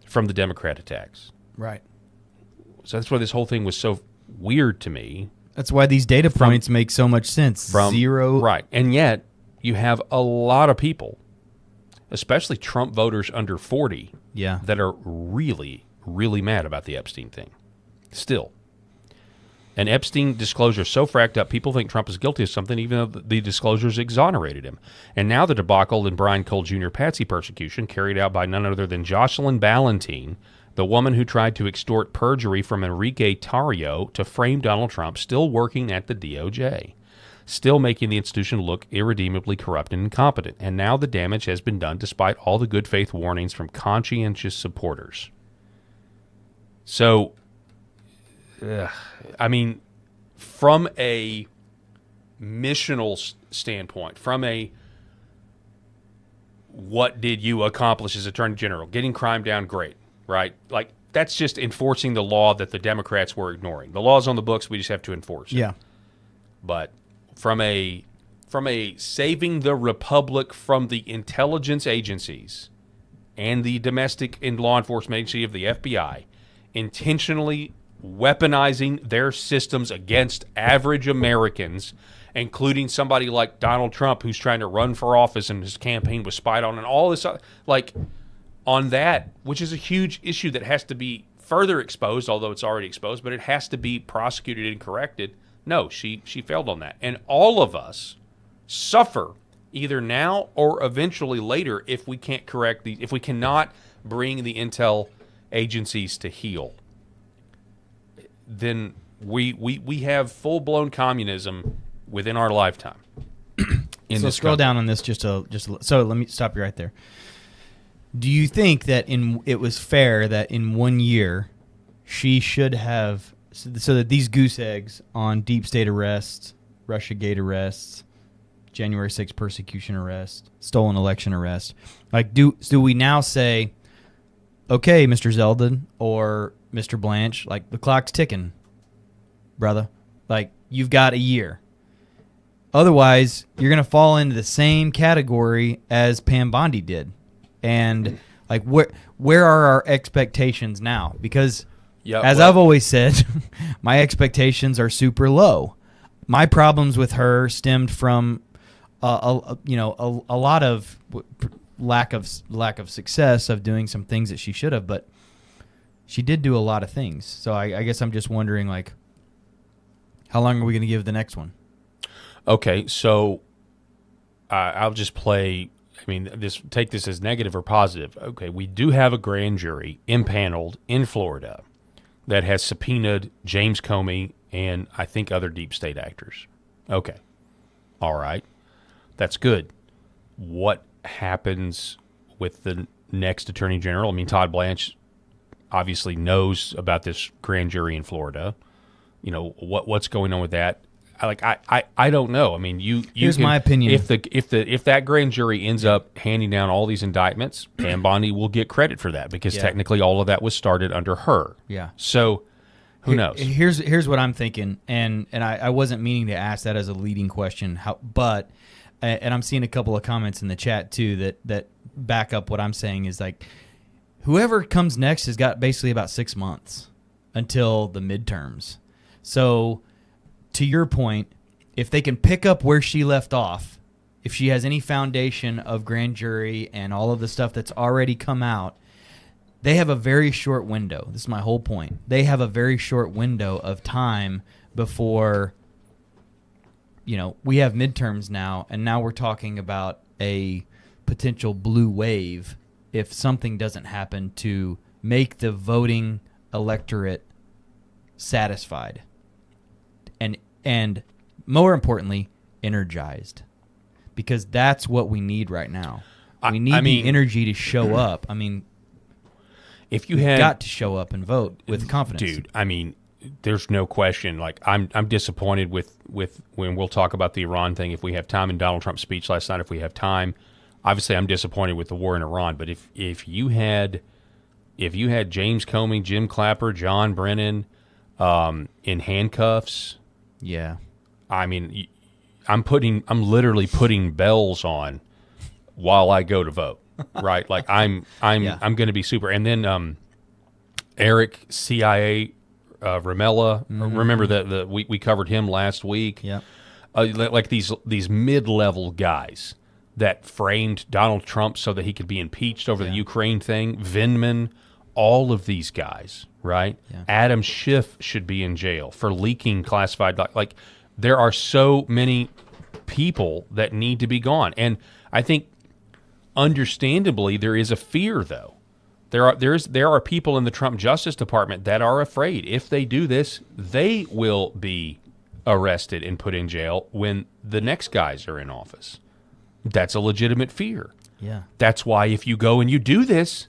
from the Democrat attacks. Right. So that's why this whole thing was so weird to me. That's why these data points make so much sense. 0. Right. And yet, you have a lot of people, especially Trump voters under 40, that are really, really mad about the Epstein thing. Still. And Epstein disclosure so fracked up, people think Trump is guilty of something, even though the disclosures exonerated him. And now the debacle in Brian Cole Jr. Patsy persecution, carried out by none other than Jocelyn Ballantine, the woman who tried to extort perjury from Enrique Tarrio to frame Donald Trump, still working at the DOJ, still making the institution look irredeemably corrupt and incompetent. And now the damage has been done despite all the good faith warnings from conscientious supporters. So, I mean, from a missional standpoint, from a what did you accomplish as Attorney General? Getting crime down, great, right? Like, that's just enforcing the law that the Democrats were ignoring. The law's on the books, we just have to enforce it. Yeah. But from a saving the republic from the intelligence agencies and the domestic and law enforcement agency of the FBI intentionally weaponizing their systems against average Americans, including somebody like Donald Trump, who's trying to run for office and his campaign was spied on, and all this, like, on that, which is a huge issue that has to be further exposed, although it's already exposed, but it has to be prosecuted and corrected. No, she failed on that. And all of us suffer either now or eventually later if we can't correct if we cannot bring the intel agencies to heel. Then we have full-blown communism within our lifetime. So scroll down on this so let me stop you right there. Do you think that it was fair that in 1 year she should have, so that these goose eggs on deep state arrests, Russiagate arrests, January 6th persecution arrest, stolen election arrest, like do we now say, okay, Mr. Zeldin or Mr. Blanche, like the clock's ticking, brother, like you've got a year. Otherwise, you're going to fall into the same category as Pam Bondi did. And like where are our expectations now? Because I've always said, my expectations are super low. My problems with her stemmed from a lot of lack of success of doing some things that she should have, but she did do a lot of things. So I guess I'm just wondering, like, how long are we going to give the next one? Okay, so I'll just play. I mean, take this as negative or positive. Okay, we do have a grand jury impaneled in Florida that has subpoenaed James Comey and I think other deep state actors. Okay, all right, that's good. What happens with the next Attorney General? I mean, Todd Blanche obviously knows about this grand jury in Florida. You know, what's going on with that? I don't know. I mean, here's my opinion. If that grand jury ends up handing down all these indictments, Pam Bondi will get credit for that because technically all of that was started under her. Yeah. So who knows? Here's what I'm thinking, and I wasn't meaning to ask that as a leading question. But I'm seeing a couple of comments in the chat too that back up what I'm saying is like, whoever comes next has got basically about 6 months until the midterms. So, to your point, if they can pick up where she left off, if she has any foundation of grand jury and all of the stuff that's already come out, they have a very short window. This is my whole point. They have a very short window of time before, we have midterms now, and now we're talking about a potential blue wave if something doesn't happen to make the voting electorate satisfied. And more importantly, energized, because that's what we need right now. We need the energy to show up. I mean, if you had got to show up and vote with confidence, dude. I mean, there's no question. Like, I'm disappointed with when we'll talk about the Iran thing if we have time, and Donald Trump's speech last night if we have time. Obviously, I'm disappointed with the war in Iran. But if you had James Comey, Jim Clapper, John Brennan in handcuffs. Yeah, I mean, I'm literally putting bells on while I go to vote, right? Like I'm going to be super. And then Eric CIA Ramella, remember that we covered him last week. Yeah, like these mid-level guys that framed Donald Trump so that he could be impeached over the Ukraine thing. Vindman, all of these guys. Right? Yeah. Adam Schiff should be in jail for leaking classified. Like, there are so many people that need to be gone. And I think, understandably, there is a fear, though. There are people in the Trump Justice Department that are afraid if they do this, they will be arrested and put in jail when the next guys are in office. That's a legitimate fear. Yeah. That's why if you go and you do this,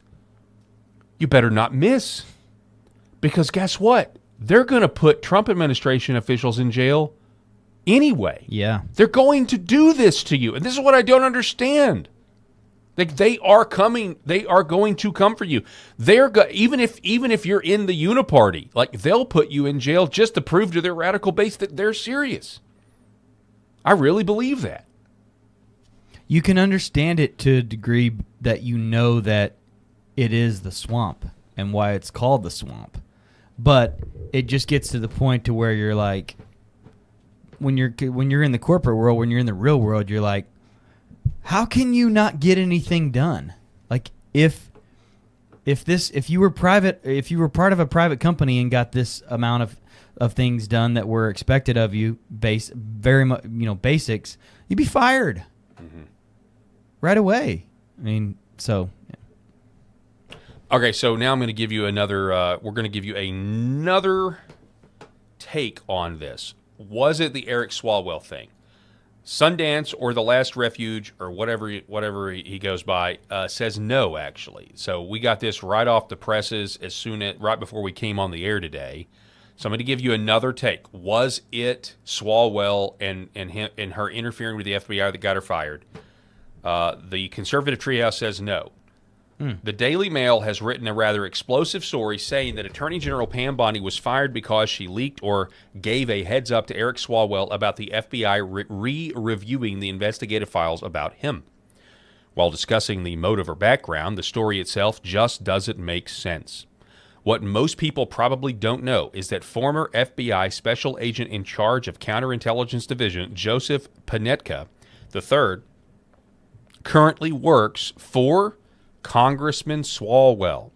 you better not miss. Because guess what? They're going to put Trump administration officials in jail anyway. Yeah. They're going to do this to you. And this is what I don't understand. Like, they are coming. They are going to come for you. Even if you're in the uniparty, like, they'll put you in jail just to prove to their radical base that they're serious. I really believe that. You can understand it to a degree that you know that it is the swamp and why it's called the swamp. But it just gets to the point to where you're like, when you're in the corporate world, when you're in the real world, you're like, how can you not get anything done? Like, if you were part of a private company and got this amount of things done that were expected of you, basics, you'd be fired right away. I mean, so. Yeah. Okay, so now I'm going to give you another. We're going to give you another take on this. Was it the Eric Swalwell thing? Sundance or The Last Refuge or whatever he goes by says no, actually. So we got this right off the presses right before we came on the air today. So I'm going to give you another take. Was it Swalwell and her interfering with the FBI that got her fired? The conservative treehouse says no. The Daily Mail has written a rather explosive story saying that Attorney General Pam Bondi was fired because she leaked or gave a heads up to Eric Swalwell about the FBI re-reviewing the investigative files about him. While discussing the motive or background, the story itself just doesn't make sense. What most people probably don't know is that former FBI Special Agent in charge of Counterintelligence Division, Joseph Panetka III, currently works for Congressman Swalwell.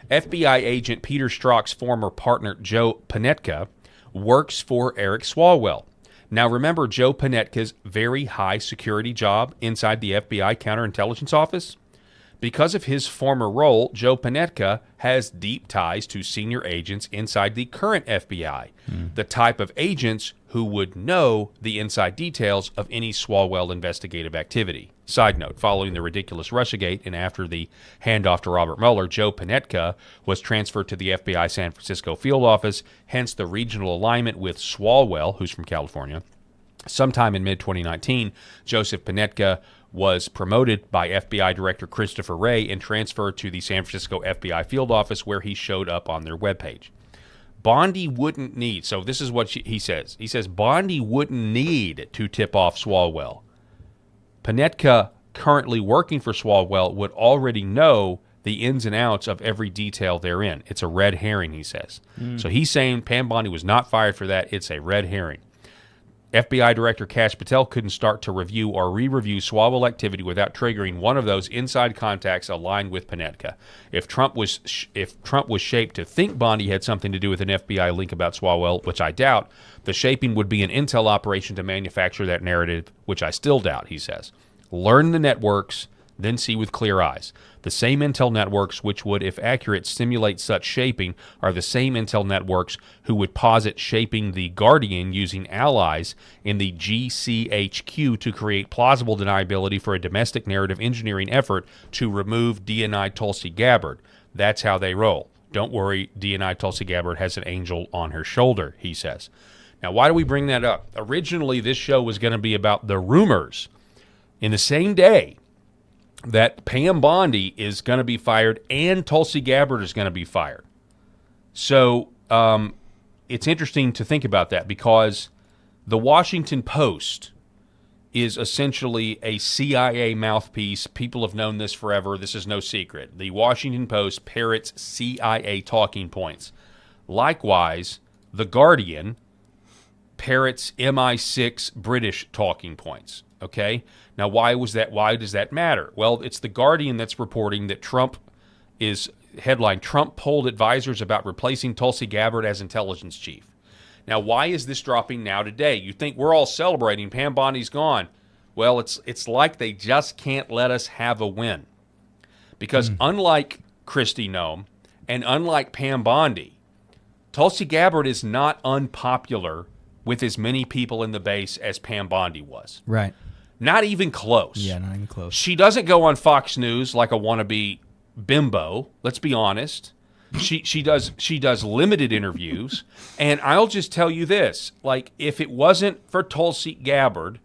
FBI agent Peter Strzok's former partner, Joe Panetka, works for Eric Swalwell. Now remember Joe Panetka's very high security job inside the FBI counterintelligence office? Because of his former role, Joe Panetka has deep ties to senior agents inside the current FBI, the type of agents who would know the inside details of any Swalwell investigative activity. Side note, following the ridiculous Russiagate and after the handoff to Robert Mueller, Joe Panetka was transferred to the FBI San Francisco field office, hence the regional alignment with Swalwell, who's from California. Sometime in mid-2019, Joseph Panetka was promoted by FBI Director Christopher Wray and transferred to the San Francisco FBI field office where he showed up on their webpage. Bondi wouldn't need, so this is what he says. He says Bondi wouldn't need to tip off Swalwell. Panetka, currently working for Swalwell, would already know the ins and outs of every detail therein. It's a red herring, he says. So he's saying Pam Bondi was not fired for that. It's a red herring. FBI Director Kash Patel couldn't start to review or re-review Swalwell activity without triggering one of those inside contacts aligned with Panetka. If Trump was shaped to think Bondi had something to do with an FBI link about Swalwell, which I doubt, the shaping would be an intel operation to manufacture that narrative, which I still doubt, he says. Learn the networks, then see with clear eyes. The same intel networks which would, if accurate, simulate such shaping are the same intel networks who would posit shaping the Guardian using allies in the GCHQ to create plausible deniability for a domestic narrative engineering effort to remove DNI Tulsi Gabbard. That's how they roll. Don't worry, DNI Tulsi Gabbard has an angel on her shoulder, he says. Now, why do we bring that up? Originally, this show was going to be about the rumors. In the same day that Pam Bondi is going to be fired and Tulsi Gabbard is going to be fired. So it's interesting to think about that because the Washington Post is essentially a CIA mouthpiece. People have known this forever. This is no secret. The Washington Post parrots CIA talking points. Likewise, The Guardian parrots MI6 British talking points. Okay? Now, why does that matter? Well, it's The Guardian that's reporting that Trump polled advisors about replacing Tulsi Gabbard as intelligence chief. Now, why is this dropping now today? You think we're all celebrating Pam Bondi's gone. Well, it's like they just can't let us have a win. Because unlike Kristi Noem and unlike Pam Bondi, Tulsi Gabbard is not unpopular with as many people in the base as Pam Bondi was. Right. Not even close. Yeah, not even close. She doesn't go on Fox News like a wannabe bimbo, let's be honest. She does limited interviews, and I'll just tell you this: like, if it wasn't for Tulsi Gabbard,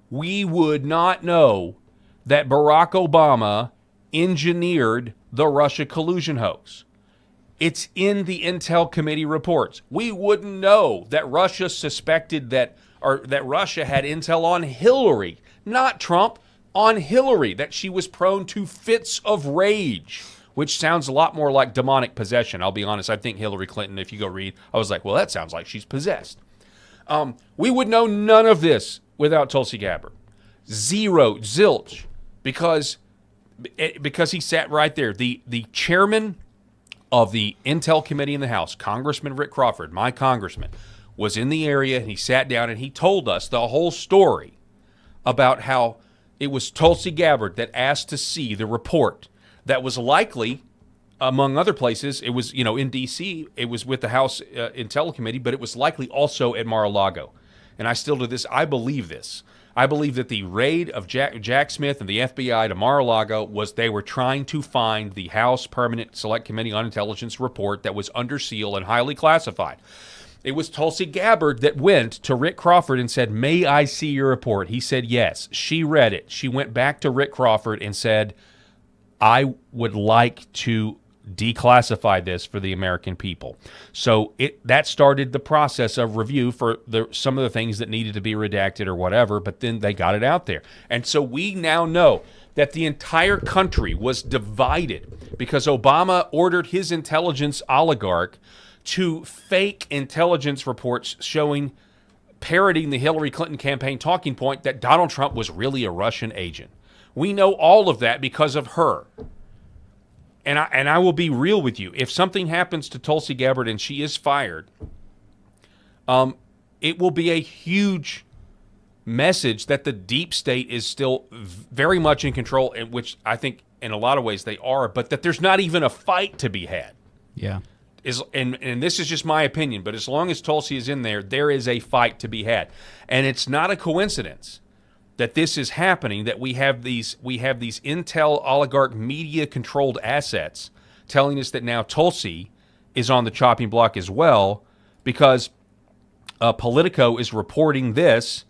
we would not know that Barack Obama engineered the Russia collusion hoax. It's in the Intel Committee reports. We wouldn't know that Russia suspected that Russia had intel on Hillary, not Trump, on Hillary, that she was prone to fits of rage, which sounds a lot more like demonic possession. I'll be honest. I think Hillary Clinton, if you go read, I was like, well, that sounds like she's possessed. We would know none of this without Tulsi Gabbard. Zero, zilch, because he sat right there. The chairman of the Intel Committee in the House, Congressman Rick Crawford, my congressman, was in the area, and he sat down and he told us the whole story about how it was Tulsi Gabbard that asked to see the report that was likely, among other places, it was, in D.C., it was with the House Intel Committee, but it was likely also at Mar-a-Lago. And I still do this. I believe this. I believe that the raid of Jack Smith and the FBI to Mar-a-Lago was they were trying to find the House Permanent Select Committee on Intelligence report that was under seal and highly classified. It was Tulsi Gabbard that went to Rick Crawford and said, "May I see your report?" He said yes. She read it. She went back to Rick Crawford and said, "I would like to declassify this for the American people." So that started the process of review for some of the things that needed to be redacted or whatever, but then they got it out there. And so we now know that the entire country was divided because Obama ordered his intelligence oligarch to fake intelligence reports showing, parroting the Hillary Clinton campaign talking point that Donald Trump was really a Russian agent. We know all of that because of her. And I will be real with you. If something happens to Tulsi Gabbard and she is fired, it will be a huge message that the deep state is still very much in control, in which I think in a lot of ways they are, but that there's not even a fight to be had. Yeah. And this is just my opinion, but as long as Tulsi is in there, there is a fight to be had. And it's not a coincidence that this is happening, that we have these intel oligarch media controlled assets telling us that now Tulsi is on the chopping block as well, because Politico is reporting this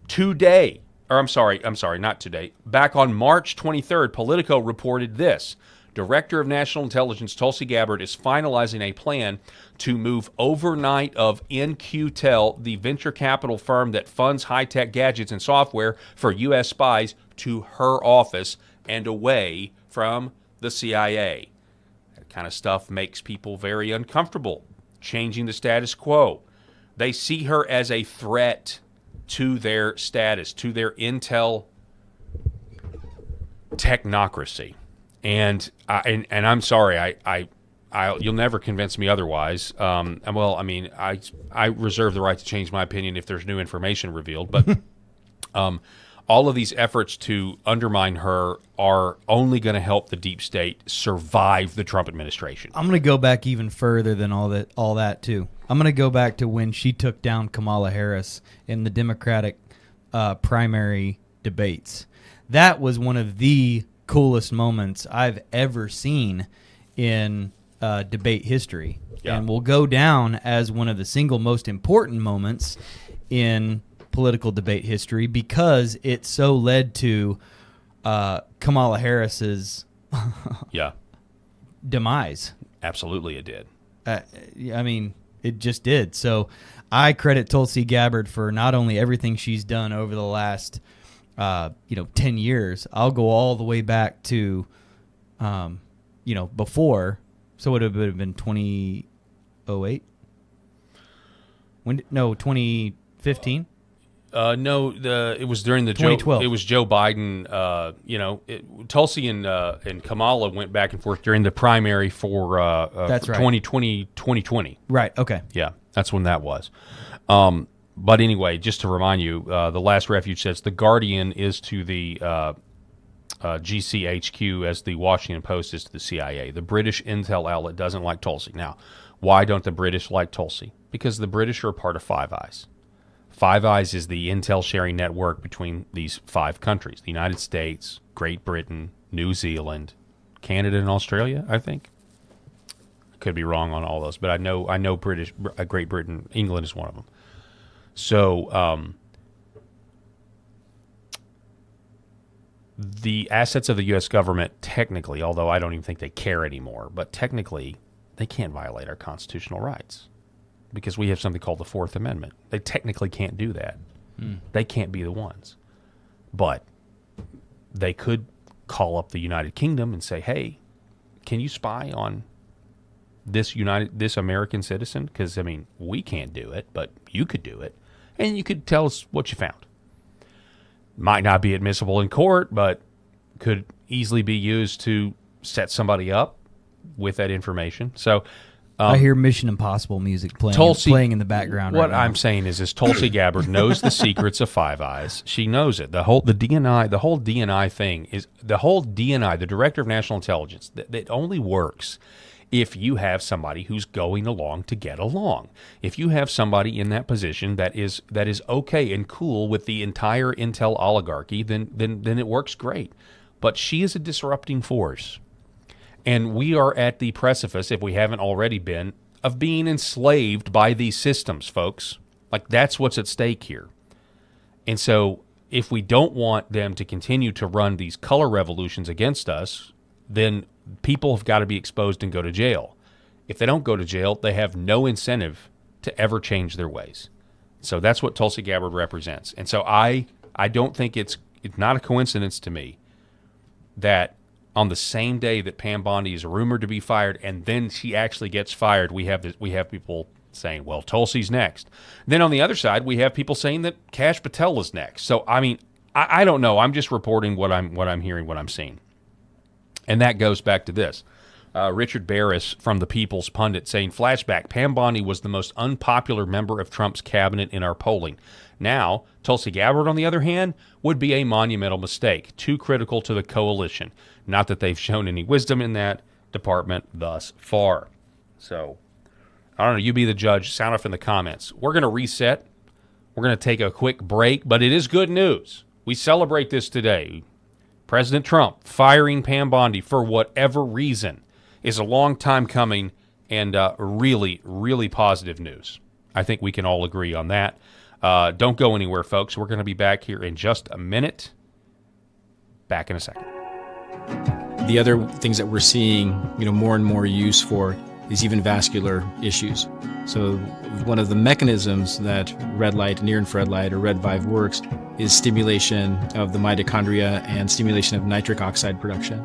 today. Or I'm sorry, not today. Back on March 23rd, Politico reported this. Director of National Intelligence Tulsi Gabbard is finalizing a plan to move overnight of NQTel, the venture capital firm that funds high-tech gadgets and software for U.S. spies, to her office and away from the CIA. That kind of stuff makes people very uncomfortable, changing the status quo. They see her as a threat to their status, to their intel technocracy. And I'm sorry, you'll never convince me otherwise. Well, I mean, I reserve the right to change my opinion if there's new information revealed. But all of these efforts to undermine her are only going to help the deep state survive the Trump administration. I'm going to go back even further than all that too. I'm going to go back to when she took down Kamala Harris in the Democratic primary debates. That was one of the coolest moments I've ever seen in debate history, and will go down as one of the single most important moments in political debate history because it so led to Kamala Harris's demise. Absolutely, it did. I mean, it just did. So I credit Tulsi Gabbard for not only everything she's done over the last 10 years. I'll go all the way back to, before. So it would have been 2008? 2015? It was during the 2012. It was Joe Biden. Tulsi and Kamala went back and forth during the primary for That's right. 2020. Right. Okay. Yeah, that's when that was. But anyway, just to remind you, the Last Refuge says the Guardian is to the GCHQ as the Washington Post is to the CIA. The British intel outlet doesn't like Tulsi. Now, why don't the British like Tulsi? Because the British are a part of Five Eyes. Five Eyes is the intel sharing network between these 5 countries: the United States, Great Britain, New Zealand, Canada, and Australia, I think. could be wrong on all those, but I know Great Britain, England is one of them. So the assets of the U.S. government, technically, although I don't even think they care anymore, but technically they can't violate our constitutional rights because we have something called the Fourth Amendment. They technically can't do that. They can't be the ones. But they could call up the United Kingdom and say, hey, can you spy on this American citizen? Because, I mean, we can't do it, but you could do it. And you could tell us what you found. Might not be admissible in court, but could easily be used to set somebody up with that information. So I hear Mission Impossible music playing in the background. What right now. I'm saying is Tulsi Gabbard knows the secrets of Five Eyes. She knows it. The whole DNI thing is the whole DNI, the Director of National Intelligence. That only works if you have somebody who's going along to get along. If you have somebody in that position that is okay and cool with the entire intel oligarchy, then it works great. But she is a disrupting force. And we are at the precipice, if we haven't already been, of being enslaved by these systems, folks. Like, that's what's at stake here. And so if we don't want them to continue to run these color revolutions against us, then people have got to be exposed and go to jail. If they don't go to jail, they have no incentive to ever change their ways. So that's what Tulsi Gabbard represents. And so I don't think it's not a coincidence to me that on the same day that Pam Bondi is rumored to be fired, and then she actually gets fired, we have people saying, well, Tulsi's next. Then on the other side, we have people saying that Kash Patel is next. So, I mean, I don't know. I'm just reporting what I'm hearing, what I'm seeing. And that goes back to this. Richard Barris from the People's Pundit saying, flashback, Pam Bondi was the most unpopular member of Trump's cabinet in our polling. Now, Tulsi Gabbard, on the other hand, would be a monumental mistake, too critical to the coalition. Not that they've shown any wisdom in that department thus far. So, I don't know. You be the judge. Sound off in the comments. We're going to reset. We're going to take a quick break, but it is good news. We celebrate this today. President Trump firing Pam Bondi for whatever reason is a long time coming and really, really positive news. I think we can all agree on that. Don't go anywhere, folks. We're going to be back here in just a minute. Back in a second. The other things that we're seeing, more and more use for is even vascular issues. So one of the mechanisms that red light, near-infrared light, or red VIVE works is stimulation of the mitochondria and stimulation of nitric oxide production.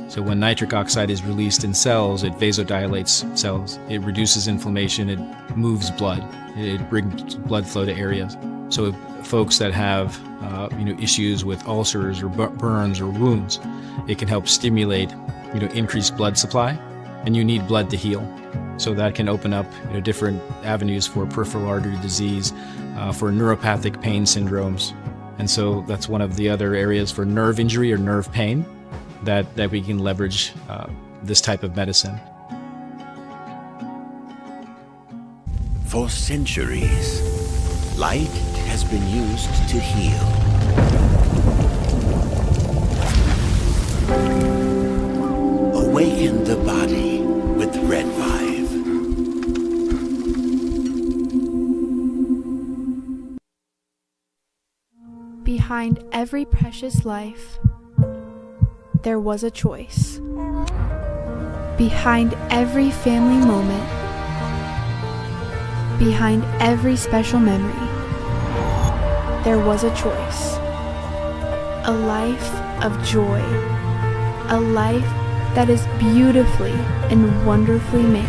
So when nitric oxide is released in cells, it vasodilates cells. It reduces inflammation. It moves blood. It brings blood flow to areas. So if folks that have issues with ulcers or burns or wounds, it can help stimulate increased blood supply, and you need blood to heal. So that can open up different avenues for peripheral artery disease, for neuropathic pain syndromes. And so that's one of the other areas for nerve injury or nerve pain that we can leverage this type of medicine. For centuries, light has been used to heal. Awaken the body with Red Vive. Behind every precious life, there was a choice. Behind every family moment, behind every special memory, there was a choice. A life of joy. A life that is beautifully and wonderfully made.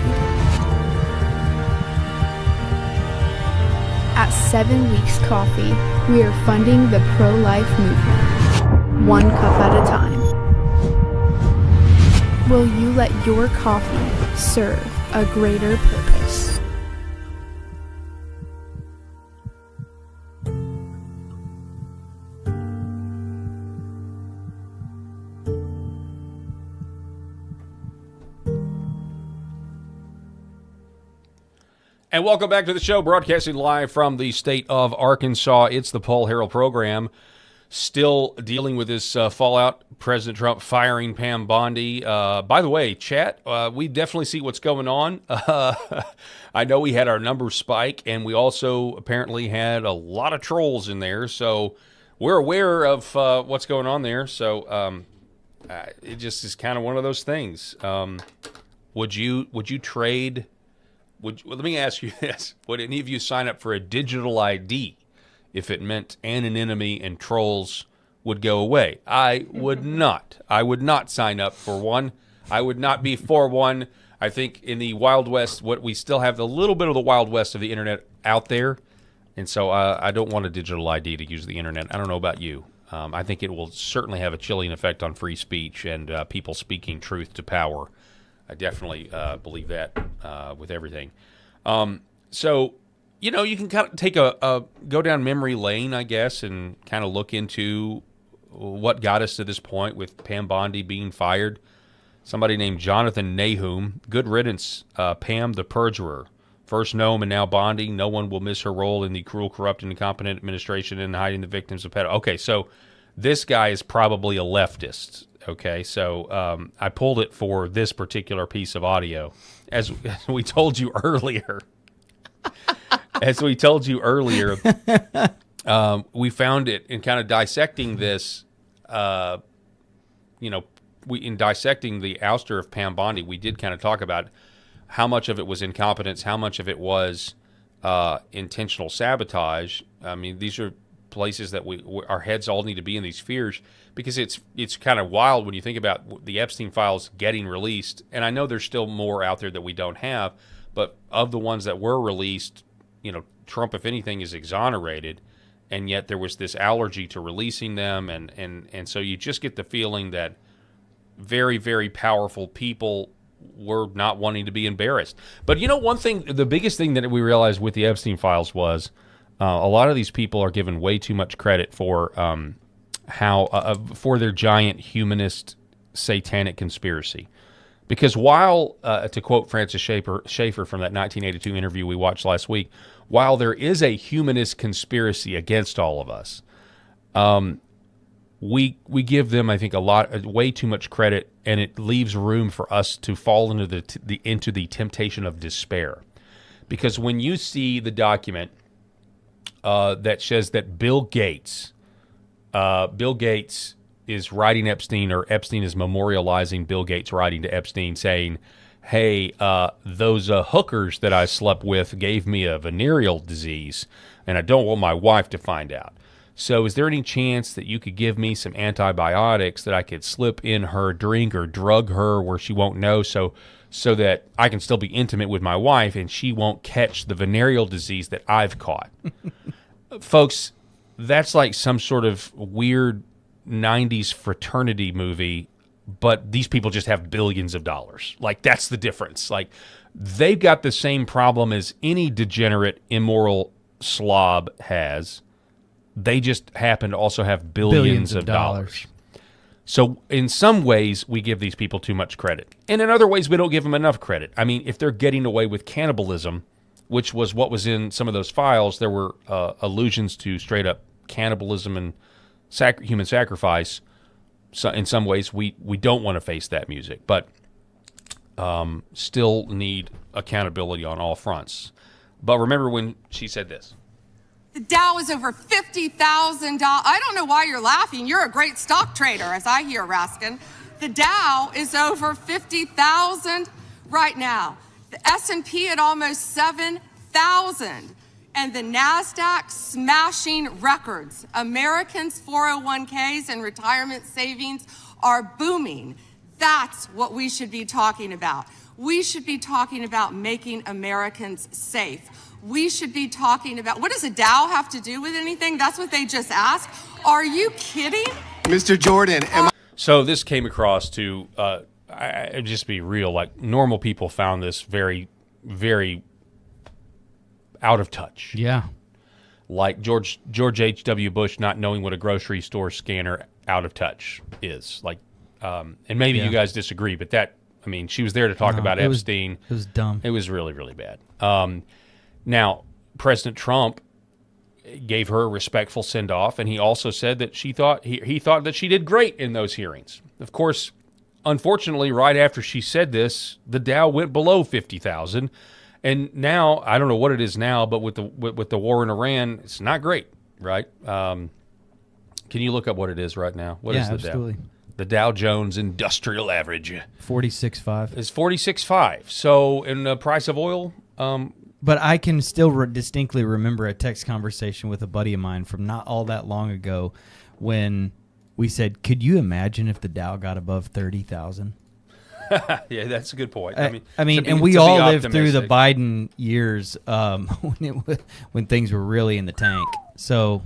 At 7 Weeks Coffee, we are funding the pro-life movement, one cup at a time. Will you let your coffee serve a greater purpose? And welcome back to the show, broadcasting live from the state of Arkansas. It's the Paul Harrell program. Still dealing with this fallout. President Trump firing Pam Bondi. By the way, chat, we definitely see what's going on. I know we had our numbers spike, and we also apparently had a lot of trolls in there. So we're aware of what's going on there. So it just is kind of one of those things. Would you trade? Let me ask you this: would any of you sign up for a digital ID if it meant anonymity and trolls would go away? I would not. I would not sign up for one. I would not be for one. I think in the Wild West, we still have a little bit of the Wild West of the internet out there, and so I don't want a digital ID to use the internet. I don't know about you. I think it will certainly have a chilling effect on free speech and people speaking truth to power. I definitely believe that with everything. So, you know, you can kind of take go down memory lane, I guess, and kind of look into what got us to this point with Pam Bondi being fired. Somebody named Jonathan Nahum. Good riddance, Pam the perjurer. First Noam and now Bondi. No one will miss her role in the cruel, corrupt, and incompetent administration and hiding the victims of pedo. Okay, so this guy is probably a leftist. Okay, so I pulled it for this particular piece of audio. As we told you earlier, we found it in kind of dissecting this, in dissecting the ouster of Pam Bondi, we did kind of talk about how much of it was incompetence, how much of it was intentional sabotage. I mean, these are places that our heads all need to be in, these fears, because it's kind of wild when you think about the Epstein files getting released. And I know there's still more out there that we don't have, but of the ones that were released, Trump, if anything, is exonerated, and yet there was this allergy to releasing them, and so you just get the feeling that very, very powerful people were not wanting to be embarrassed. But one thing, the biggest thing that we realized with the Epstein files was a lot of these people are given way too much credit for for their giant humanist satanic conspiracy. Because while, to quote Francis Schaeffer from that 1982 interview we watched last week, while there is a humanist conspiracy against all of us, we give them, I think, way too much credit, and it leaves room for us to fall into the temptation of despair. Because when you see the document that says that Bill Gates is writing Epstein, or Epstein is memorializing Bill Gates writing to Epstein saying, hey, those hookers that I slept with gave me a venereal disease, and I don't want my wife to find out. So is there any chance that you could give me some antibiotics that I could slip in her drink or drug her where she won't know, so that I can still be intimate with my wife and she won't catch the venereal disease that I've caught? Folks, that's like some sort of weird 90s fraternity movie, but these people just have billions of dollars. Like, that's the difference. Like, they've got the same problem as any degenerate, immoral slob has. They just happen to also have billions of dollars. So in some ways, we give these people too much credit. And in other ways, we don't give them enough credit. I mean, if they're getting away with cannibalism, which was what was in some of those files, there were allusions to straight-up cannibalism and human sacrifice. So in some ways, we don't want to face that music, but still need accountability on all fronts. But remember when she said this. The Dow is over $50,000. I don't know why you're laughing. You're a great stock trader, as I hear, Raskin. The Dow is over 50,000 right now. The S&P at almost 7,000. And the NASDAQ smashing records. Americans' 401ks and retirement savings are booming. That's what we should be talking about. We should be talking about making Americans safe. We should be talking about, what does a Dow have to do with anything? That's what they just asked. Are you kidding? Mr. Jordan, So this came across to, just be real, like normal people found this very, very out of touch. Yeah. Like George H.W. Bush not knowing what a grocery store scanner out of touch is. Like, and maybe you guys disagree, but she was there to talk about Epstein. It was dumb. It was really, really bad. Now, President Trump, gave her a respectful send off, and he also said that he thought that she did great in those hearings. Of course, unfortunately, right after she said this, the Dow went below 50,000, and now I don't know what it is now, but with the war in Iran, it's not great, right? Can you look up what it is right now? What is the absolutely. Dow? The Dow Jones Industrial Average 46.5 is 46.5. So, in the price of oil. But I can still distinctly remember a text conversation with a buddy of mine from not all that long ago when we said, could you imagine if the Dow got above 30,000? Yeah, that's a good point. And we all lived through the Biden years when things were really in the tank. So,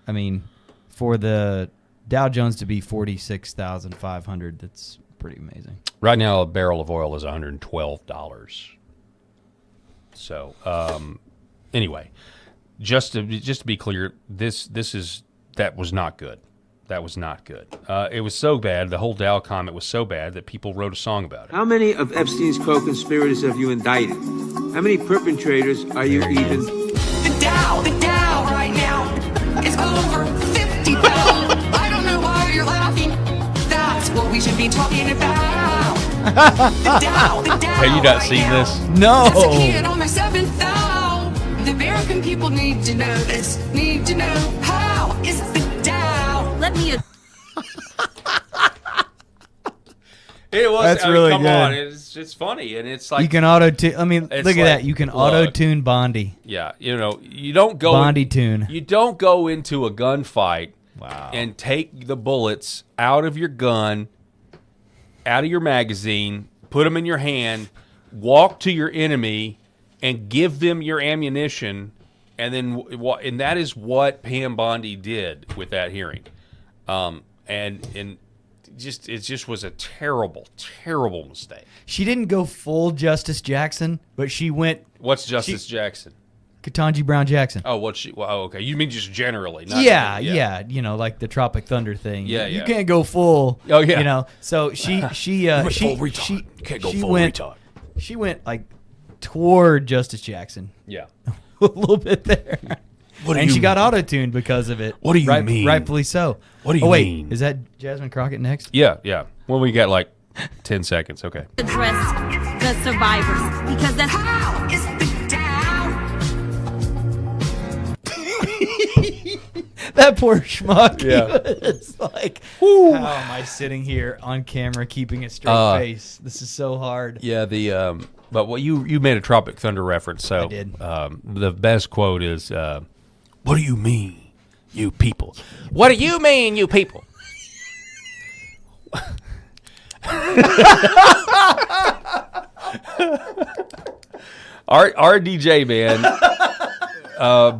I mean, for the Dow Jones to be 46,500, that's pretty amazing. Right now, a barrel of oil is $112. So, anyway, just to be clear, that was not good. That was not good. It was so bad. The whole Dow comment was so bad that people wrote a song about it. How many of Epstein's co-conspirators have you indicted? How many perpetrators are you even? The Dow right now is over 50,000. I don't know why you're laughing. That's what we should be talking about. The Dow. Have you not seen this? No. As a kid on my 7th Dow. The American people need to know this. Need to know how is the Dow. Let me. It was. That's really come good. on, it's funny, and it's like You can auto tune. I mean, It's look at like, that. You can auto tune Bondi. yeah, you don't go Bondi tune. You don't go into a gunfight Wow. and take the bullets out of your gun, out of your magazine, put them in your hand, walk to your enemy, and give them your ammunition, and that is what Pam Bondi did with that hearing, and it just was a terrible, terrible mistake. She didn't go full Justice Jackson, but she went What's Justice Jackson? Ketanji Brown Jackson. Oh, okay. You mean just generally? Not Yeah. Like the Tropic Thunder thing. Yeah, You yeah. can't go full. Oh, yeah. So she Full retard. You can't go full went, retard. She went like toward Justice Jackson. Yeah. A little bit there. She got auto-tuned because of it. What do you mean? Rightfully so. What do you mean? Is that Jasmine Crockett next? Yeah. Well, we got like 10 seconds. Okay. Address the survivors because that's How is the Dow? That poor schmuck. Yeah. It's like, how am I sitting here on camera keeping a straight face? This is so hard. Yeah. But what you made a Tropic Thunder reference, so I did. The best quote is, "What do you mean, you people? What do you mean, you people?" Our DJ man,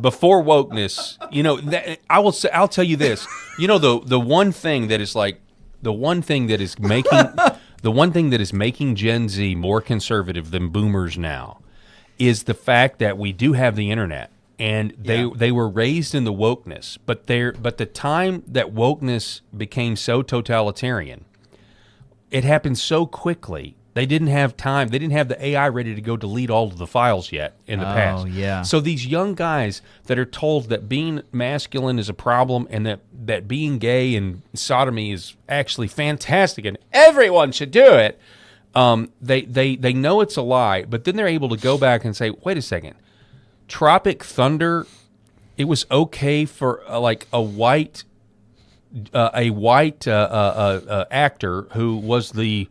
before wokeness, I'll tell you this. The one thing that is like the one thing that is making Gen Z more conservative than boomers now is the fact that we do have the internet, and they were raised in the wokeness, but the time that wokeness became so totalitarian, it happened so quickly. They didn't have time. They didn't have the AI ready to go delete all of the files yet in the past. Oh, yeah. So these young guys that are told that being masculine is a problem and that being gay and sodomy is actually fantastic and everyone should do it, they know it's a lie, but then they're able to go back and say, wait a second, Tropic Thunder, it was okay for like a white actor who was the,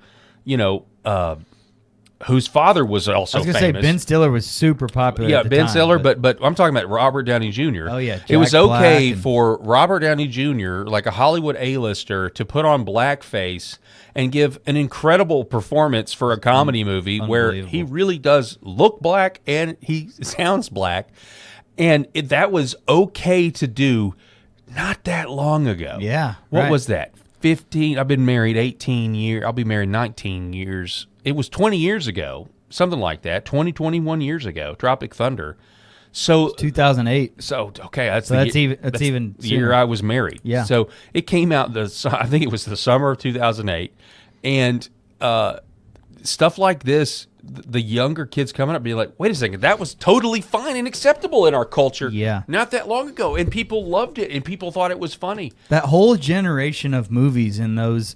whose father was also I was going to famous. say Ben Stiller was super popular. Yeah, at the Ben time, Stiller, but I'm talking about Robert Downey Jr. Oh, yeah, it was Jack okay Black and- for Robert Downey Jr., like a Hollywood A-lister, to put on blackface and give an incredible performance for a comedy movie where he really does look black and he sounds black, and that was okay to do not that long ago. Yeah, What right. was that? 15, I've been married 18 years. I'll be married 19 years. It was 20 years ago, something like that, 21 years ago, Tropic Thunder. So 2008. So, okay, that's even the year sooner. I was married. Yeah. So it came out, I think it was the summer of 2008. And stuff like this, the younger kids coming up being like, wait a second, that was totally fine and acceptable in our culture not that long ago, and people loved it, and people thought it was funny. That whole generation of movies in those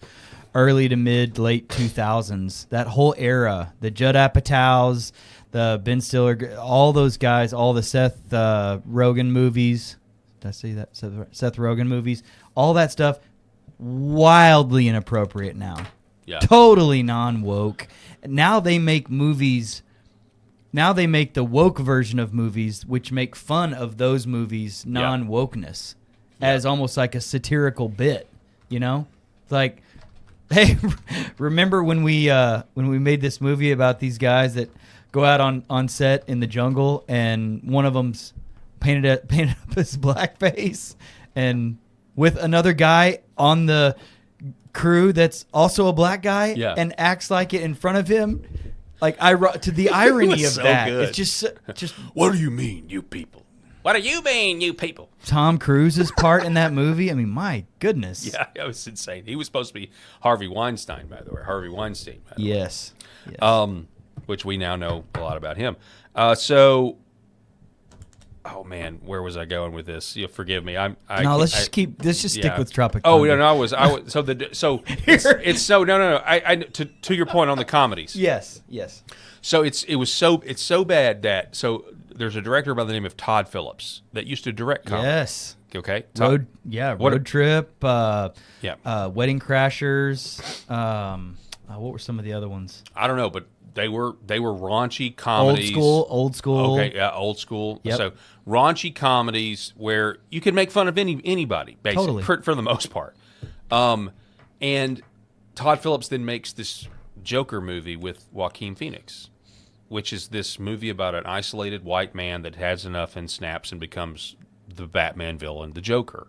early to mid, late 2000s, that whole era, the Judd Apatows, the Ben Stiller, all those guys, all the Seth Rogen movies, did I say that? Seth Rogen movies, all that stuff, wildly inappropriate now. Yeah. Totally non-woke. Now they make movies. Now they make the woke version of movies, which make fun of those movies' non-wokeness as almost like a satirical bit. You know, it's like, hey, remember when we made this movie about these guys that go out on set in the jungle, and one of them's painted up his blackface, and with another guy on the crew that's also a black guy and acts like it in front of him, like to the irony of so that. good. It's just what do you mean, you people? What do you mean, you people? Tom Cruise's part in that movie. I mean, my goodness. Yeah, it was insane. He was supposed to be Harvey Weinstein, by the way. Harvey Weinstein. By the way. Yes. Which we now know a lot about him. So. Oh man, where was I going with this? You'll forgive me. Let's just stick with Tropic Oh Thunder. no, I was it's so no. I to your point on the comedies. Yes. So it's so bad that there's a director by the name of Todd Phillips that used to direct comedies. Yes. Okay. Road Trip. Wedding Crashers. What were some of the other ones? I don't know, but they were raunchy comedies. Old school. Okay, yeah, old school. Yep. So raunchy comedies where you can make fun of anybody, basically, for the most part. And Todd Phillips then makes this Joker movie with Joaquin Phoenix, which is this movie about an isolated white man that has enough and snaps and becomes the Batman villain, the Joker.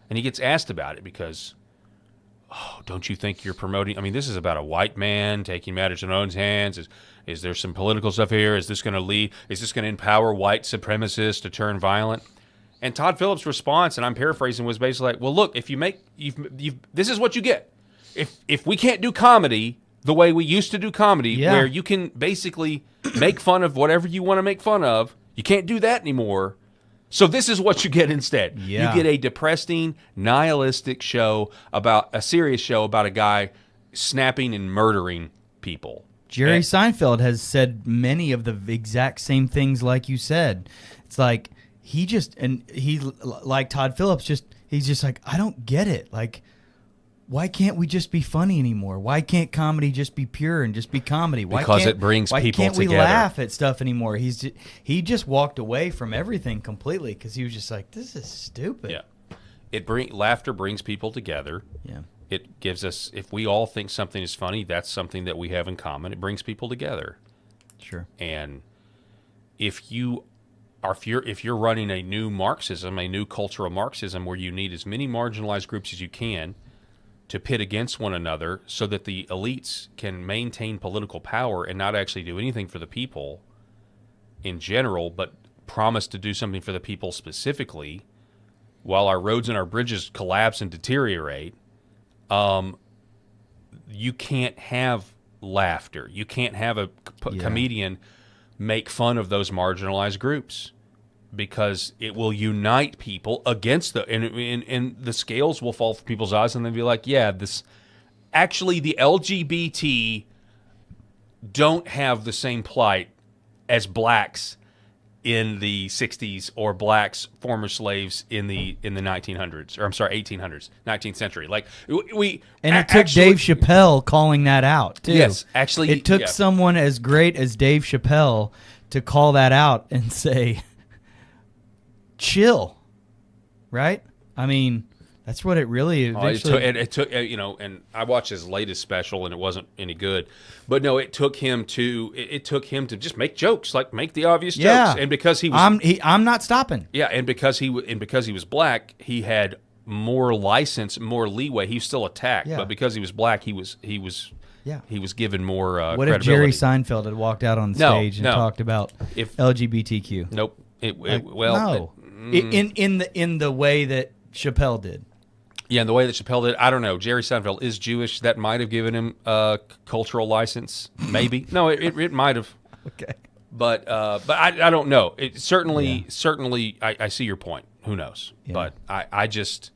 And he gets asked about it because, don't you think you're promoting? I mean, this is about a white man taking matters in his own hands. Is there some political stuff here? Is this going to lead? Is this going to empower white supremacists to turn violent? And Todd Phillips' response, and I'm paraphrasing, was basically like, "Well, look, if this is what you get. If we can't do comedy the way we used to do comedy, where you can basically make fun of whatever you want to make fun of, you can't do that anymore." So this is what you get instead. Yeah. You get a depressing, nihilistic show a serious show about a guy snapping and murdering people. Jerry Seinfeld has said many of the exact same things like you said. It's like like Todd Phillips, he's just like, I don't get it. Like, why can't we just be funny anymore? Why can't comedy just be pure and just be comedy? Because it brings people together. Why can't we laugh at stuff anymore? He just walked away from everything completely because he was just like, this is stupid. Yeah, laughter brings people together. Yeah, it gives us, if we all think something is funny, that's something that we have in common. It brings people together. Sure. And if you're running a new Marxism, a new cultural Marxism, where you need as many marginalized groups as you can to pit against one another so that the elites can maintain political power and not actually do anything for the people in general, but promise to do something for the people specifically, while our roads and our bridges collapse and deteriorate, you can't have laughter. You can't have a comedian make fun of those marginalized groups, because it will unite people against and the scales will fall from people's eyes, and they'll be like, yeah, the LGBT don't have the same plight as blacks in the 60s or blacks, former slaves in the 1900s, or I'm sorry, 1800s, 19th century. Like it took Dave Chappelle calling that out too. Yes, actually, it took someone as great as Dave Chappelle to call that out and say, chill, right? I mean, that's what it really eventually... It took and I watched his latest special, and it wasn't any good. But no, it took him to just make jokes, like make the obvious jokes. And because he was... I'm not stopping. Yeah, and because he was black, he had more license, more leeway. He was still attacked, but because he was black, he was given more What credibility. if Jerry Seinfeld had walked out on stage and talked about LGBTQ? Nope. In the way that Chappelle did. Yeah, and the way that Chappelle did, I don't know. Jerry Seinfeld is Jewish. That might have given him a cultural license. Maybe. No, it might have. Okay. But I don't know. It certainly I see your point. Who knows? Yeah. But I just,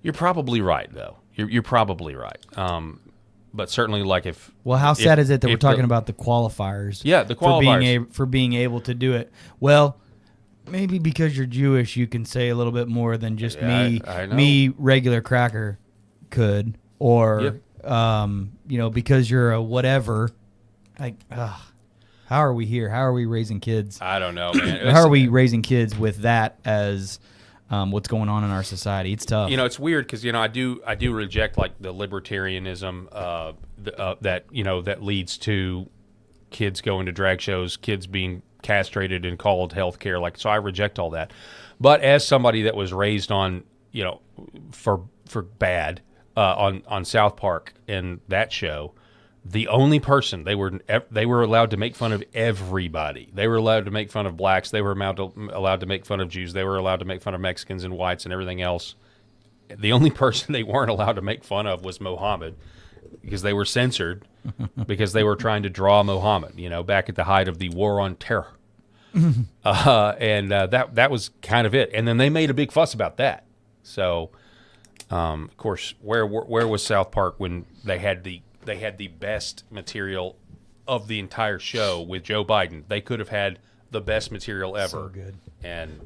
you're probably right though. You're probably right. But certainly, like if how sad is it that we're talking about the qualifiers? Yeah, the qualifiers for being able to do it. Well, maybe because you're Jewish, you can say a little bit more than just I know. me regular cracker could, or because you're a whatever. Like, how are we here? How are we raising kids? I don't know, man. How are we raising kids with that as what's going on in our society? It's tough. It's weird because I do reject like the libertarianism that leads to kids going to drag shows, kids being castrated and called healthcare. Like, so I reject all that. But as somebody that was raised on for bad on South Park and that show, the only person they were allowed to make fun of everybody. They were allowed to make fun of blacks. They were allowed to make fun of Jews. They were allowed to make fun of Mexicans and whites and everything else. The only person they weren't allowed to make fun of was Muhammad, because they were censored because they were trying to draw Muhammad. Back at the height of the war on terror, and that was kind of it. And then they made a big fuss about that. So, of course, where was South Park when they had the best material of the entire show with Joe Biden? They could have had the best material ever. So good. And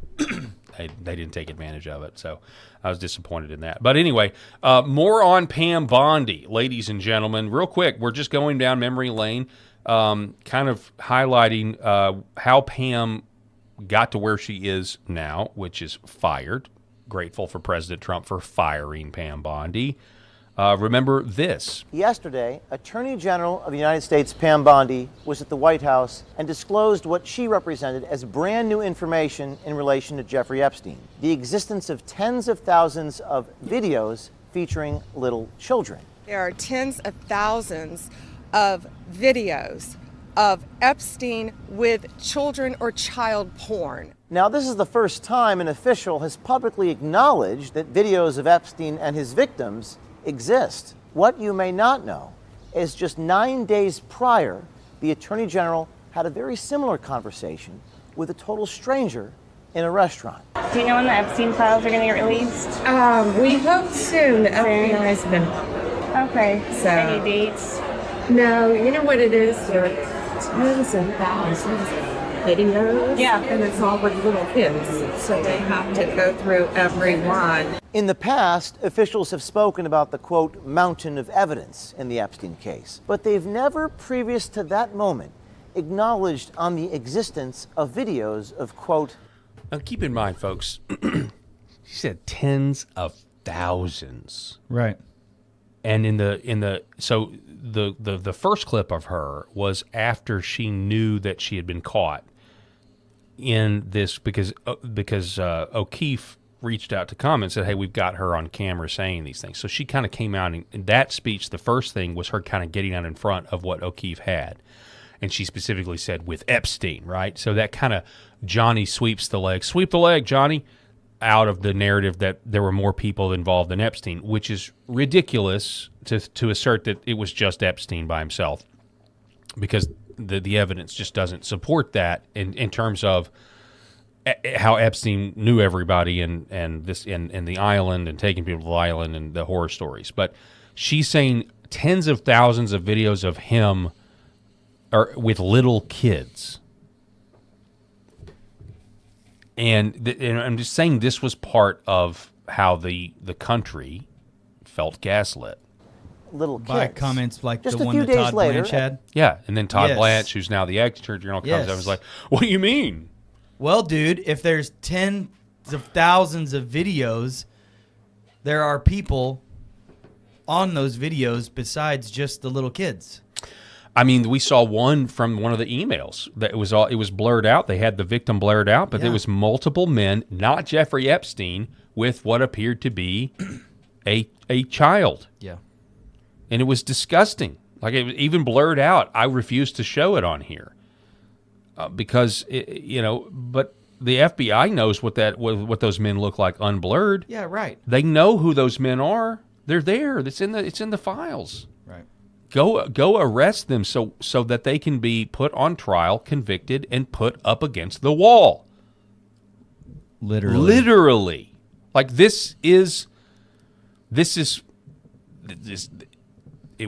they didn't take advantage of it. So I was disappointed in that. But anyway, more on Pam Bondi, ladies and gentlemen. Real quick, we're just going down memory lane, kind of highlighting how Pam got to where she is now, which is fired. Grateful for President Trump for firing Pam Bondi. Remember this. Yesterday, Attorney General of the United States Pam Bondi was at the White House and disclosed what she represented as brand new information in relation to Jeffrey Epstein: the existence of tens of thousands of videos featuring little children. There are tens of thousands of videos of Epstein with children or child porn. Now, this is the first time an official has publicly acknowledged that videos of Epstein and his victims exist. What you may not know is just 9 days prior, the Attorney General had a very similar conversation with a total stranger in a restaurant. Do you know when the Epstein files are going to get released? We hope soon. The FBI's been... Okay. So, any dates? No, you know what it is? There are tons and thousands of videos. Yeah. And it's all with little kids. So they have to go through every one. In the past, officials have spoken about the, quote, mountain of evidence in the Epstein case, but they've never, previous to that moment, acknowledged on the existence of videos of, quote... Now keep in mind, folks, she said tens of thousands. Right. And so the first clip of her was after she knew that she had been caught in this, because O'Keefe reached out to comment and said, hey, we've got her on camera saying these things. So she kind of came out, and in that speech, the first thing was her kind of getting out in front of what O'Keefe had. And she specifically said, with Epstein, right? So that kind of Johnny sweeps the leg. Sweep the leg, Johnny, out of the narrative that there were more people involved in Epstein, which is ridiculous to assert that it was just Epstein by himself, because the evidence just doesn't support that in terms of how Epstein knew everybody and the island and taking people to the island and the horror stories. But she's saying tens of thousands of videos of him with little kids. And I'm just saying this was part of how the country felt gaslit. Little kids. By comments like just the a one few that days Todd later, Blanche had? Yeah, and then Todd Yes. Blanche, who's now the Attorney General, comes up and is like, what do you mean? Well, dude, if there's tens of thousands of videos, there are people on those videos besides just the little kids. I mean, we saw one from one of the emails that it was blurred out. They had the victim blurred out, but there was multiple men, not Jeffrey Epstein, with what appeared to be a child. Yeah. And it was disgusting. Like, it was even blurred out. I refused to show it on here because, but the FBI knows what those men look like unblurred. Yeah, right. They know who those men are. They're there. It's in the files. Right. Go arrest them so that they can be put on trial, convicted, and put up against the wall. Literally. Like this. It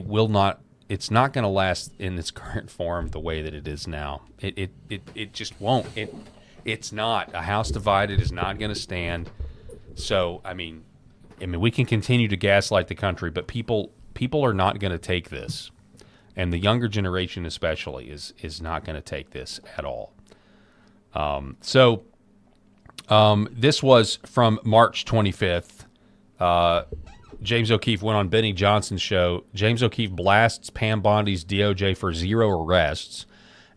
will not. It's not going to last in its current form the way that it is now. It just won't. It's not. A house divided is not going to stand. So I mean, we can continue to gaslight the country, but people are not going to take this, and the younger generation especially is not going to take this at all. This was from March 25th. James O'Keefe went on Benny Johnson's show. James O'Keefe blasts Pam Bondi's DOJ for 0 arrests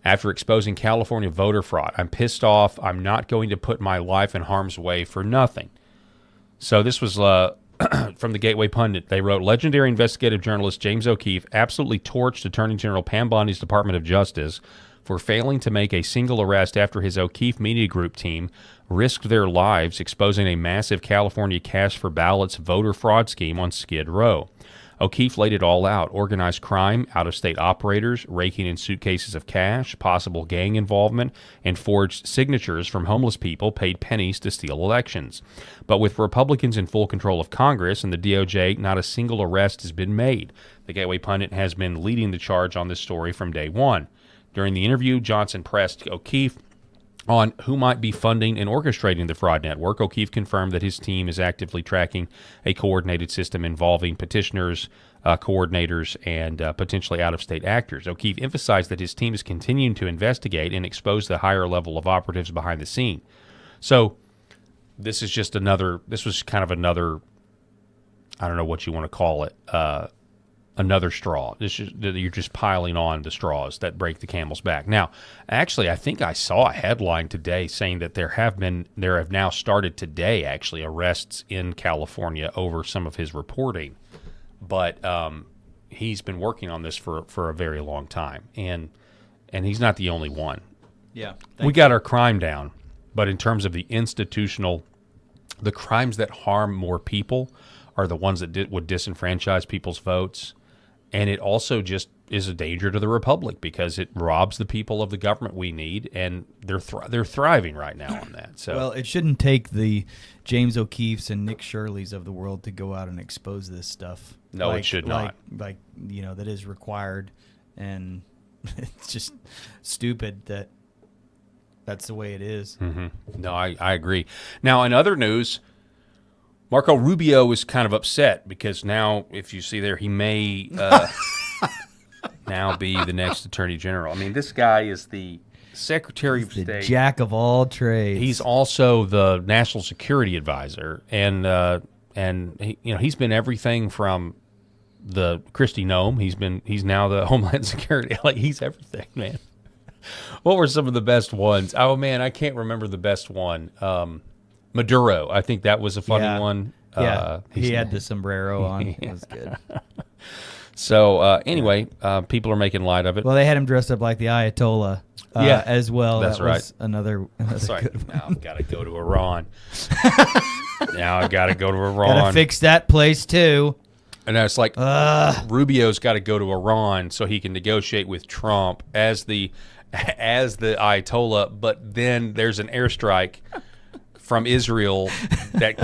after exposing California voter fraud. I'm pissed off. I'm not going to put my life in harm's way for nothing. So this was from the Gateway Pundit. They wrote, legendary investigative journalist James O'Keefe absolutely torched Attorney General Pam Bondi's Department of Justice for failing to make a single arrest after his O'Keefe Media Group team risked their lives exposing a massive California cash for ballots voter fraud scheme on Skid Row. O'Keefe laid it all out: organized crime, out-of-state operators, raking in suitcases of cash, possible gang involvement, and forged signatures from homeless people paid pennies to steal elections. But with Republicans in full control of Congress and the DOJ, not a single arrest has been made. The Gateway Pundit has been leading the charge on this story from day one. During the interview, Johnson pressed O'Keefe on who might be funding and orchestrating the fraud network. O'Keefe confirmed that his team is actively tracking a coordinated system involving petitioners, coordinators, and potentially out-of-state actors. O'Keefe emphasized that his team is continuing to investigate and expose the higher level of operatives behind the scene. So this was kind of another, I don't know what you want to call it, another straw. You're just piling on the straws that break the camel's back. Now, actually, I think I saw a headline today saying that there have now started today actually arrests in California over some of his reporting, but he's been working on this for a very long time, and he's not the only one. Yeah, we got our crime down, but in terms of the institutional, the crimes that harm more people are the ones that would disenfranchise people's votes. And it also just is a danger to the republic because it robs the people of the government we need, and they're thriving right now on that. So, well, it shouldn't take the James O'Keefes and Nick Shirleys of the world to go out and expose this stuff. No, it should not. Like that is required, and it's just stupid that that's the way it is. Mm-hmm. No, I agree. Now, in other news, Marco Rubio is kind of upset because now, if you see there, he may now be the next Attorney General. I mean, this guy is the Secretary of State, jack of all trades. He's also the National Security Advisor, and he's been everything from the Kristi Noem. He's now the Homeland Security. Like, he's everything, man. What were some of the best ones? Oh man, I can't remember the best one. Maduro, I think that was a funny one. Yeah, he had the sombrero on. It was good. So anyway, people are making light of it. Well, they had him dressed up like the Ayatollah as well. That's that right. Was another Sorry. good one. Now I've got to go to Iran. Gotta fix that place too. And it's like Rubio's got to go to Iran so he can negotiate with Trump as the Ayatollah, but then there's an airstrike from Israel that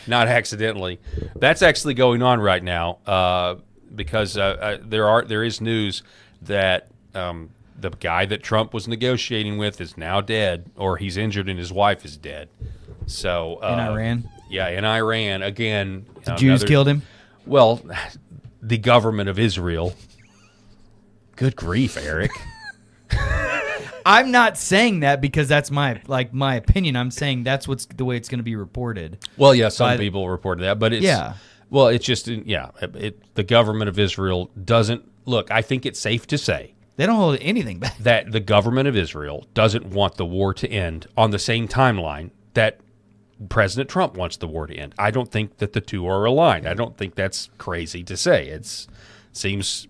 not accidentally. That's actually going on right now because there is news that the guy that Trump was negotiating with is now dead, or he's injured and his wife is dead. So in Iran? Yeah, in Iran. Again, the Jews killed him? Well, the government of Israel. Good grief, Eric. I'm not saying that because that's my opinion. I'm saying that's the way it's going to be reported. Well, yeah, some people reported that, but it's just the government of Israel doesn't look. I think it's safe to say they don't hold anything back. That the government of Israel doesn't want the war to end on the same timeline that President Trump wants the war to end. I don't think that the two are aligned. I don't think that's crazy to say. It seems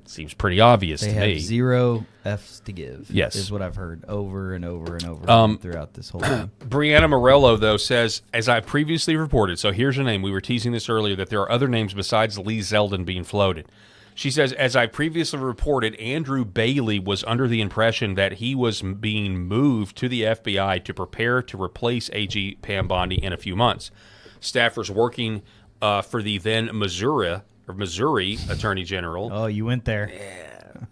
Seems pretty obvious They to have me. 0 F's to give. Yes. Is what I've heard over and over and over again throughout this whole thing. Brianna Morello, though, says, as I previously reported, so here's a name. We were teasing this earlier, that there are other names besides Lee Zeldin being floated. She says, as I previously reported, Andrew Bailey was under the impression that he was being moved to the FBI to prepare to replace AG Pam Bondi in a few months. Staffers working for the then Missouri Attorney General. Oh, you went there. Yeah.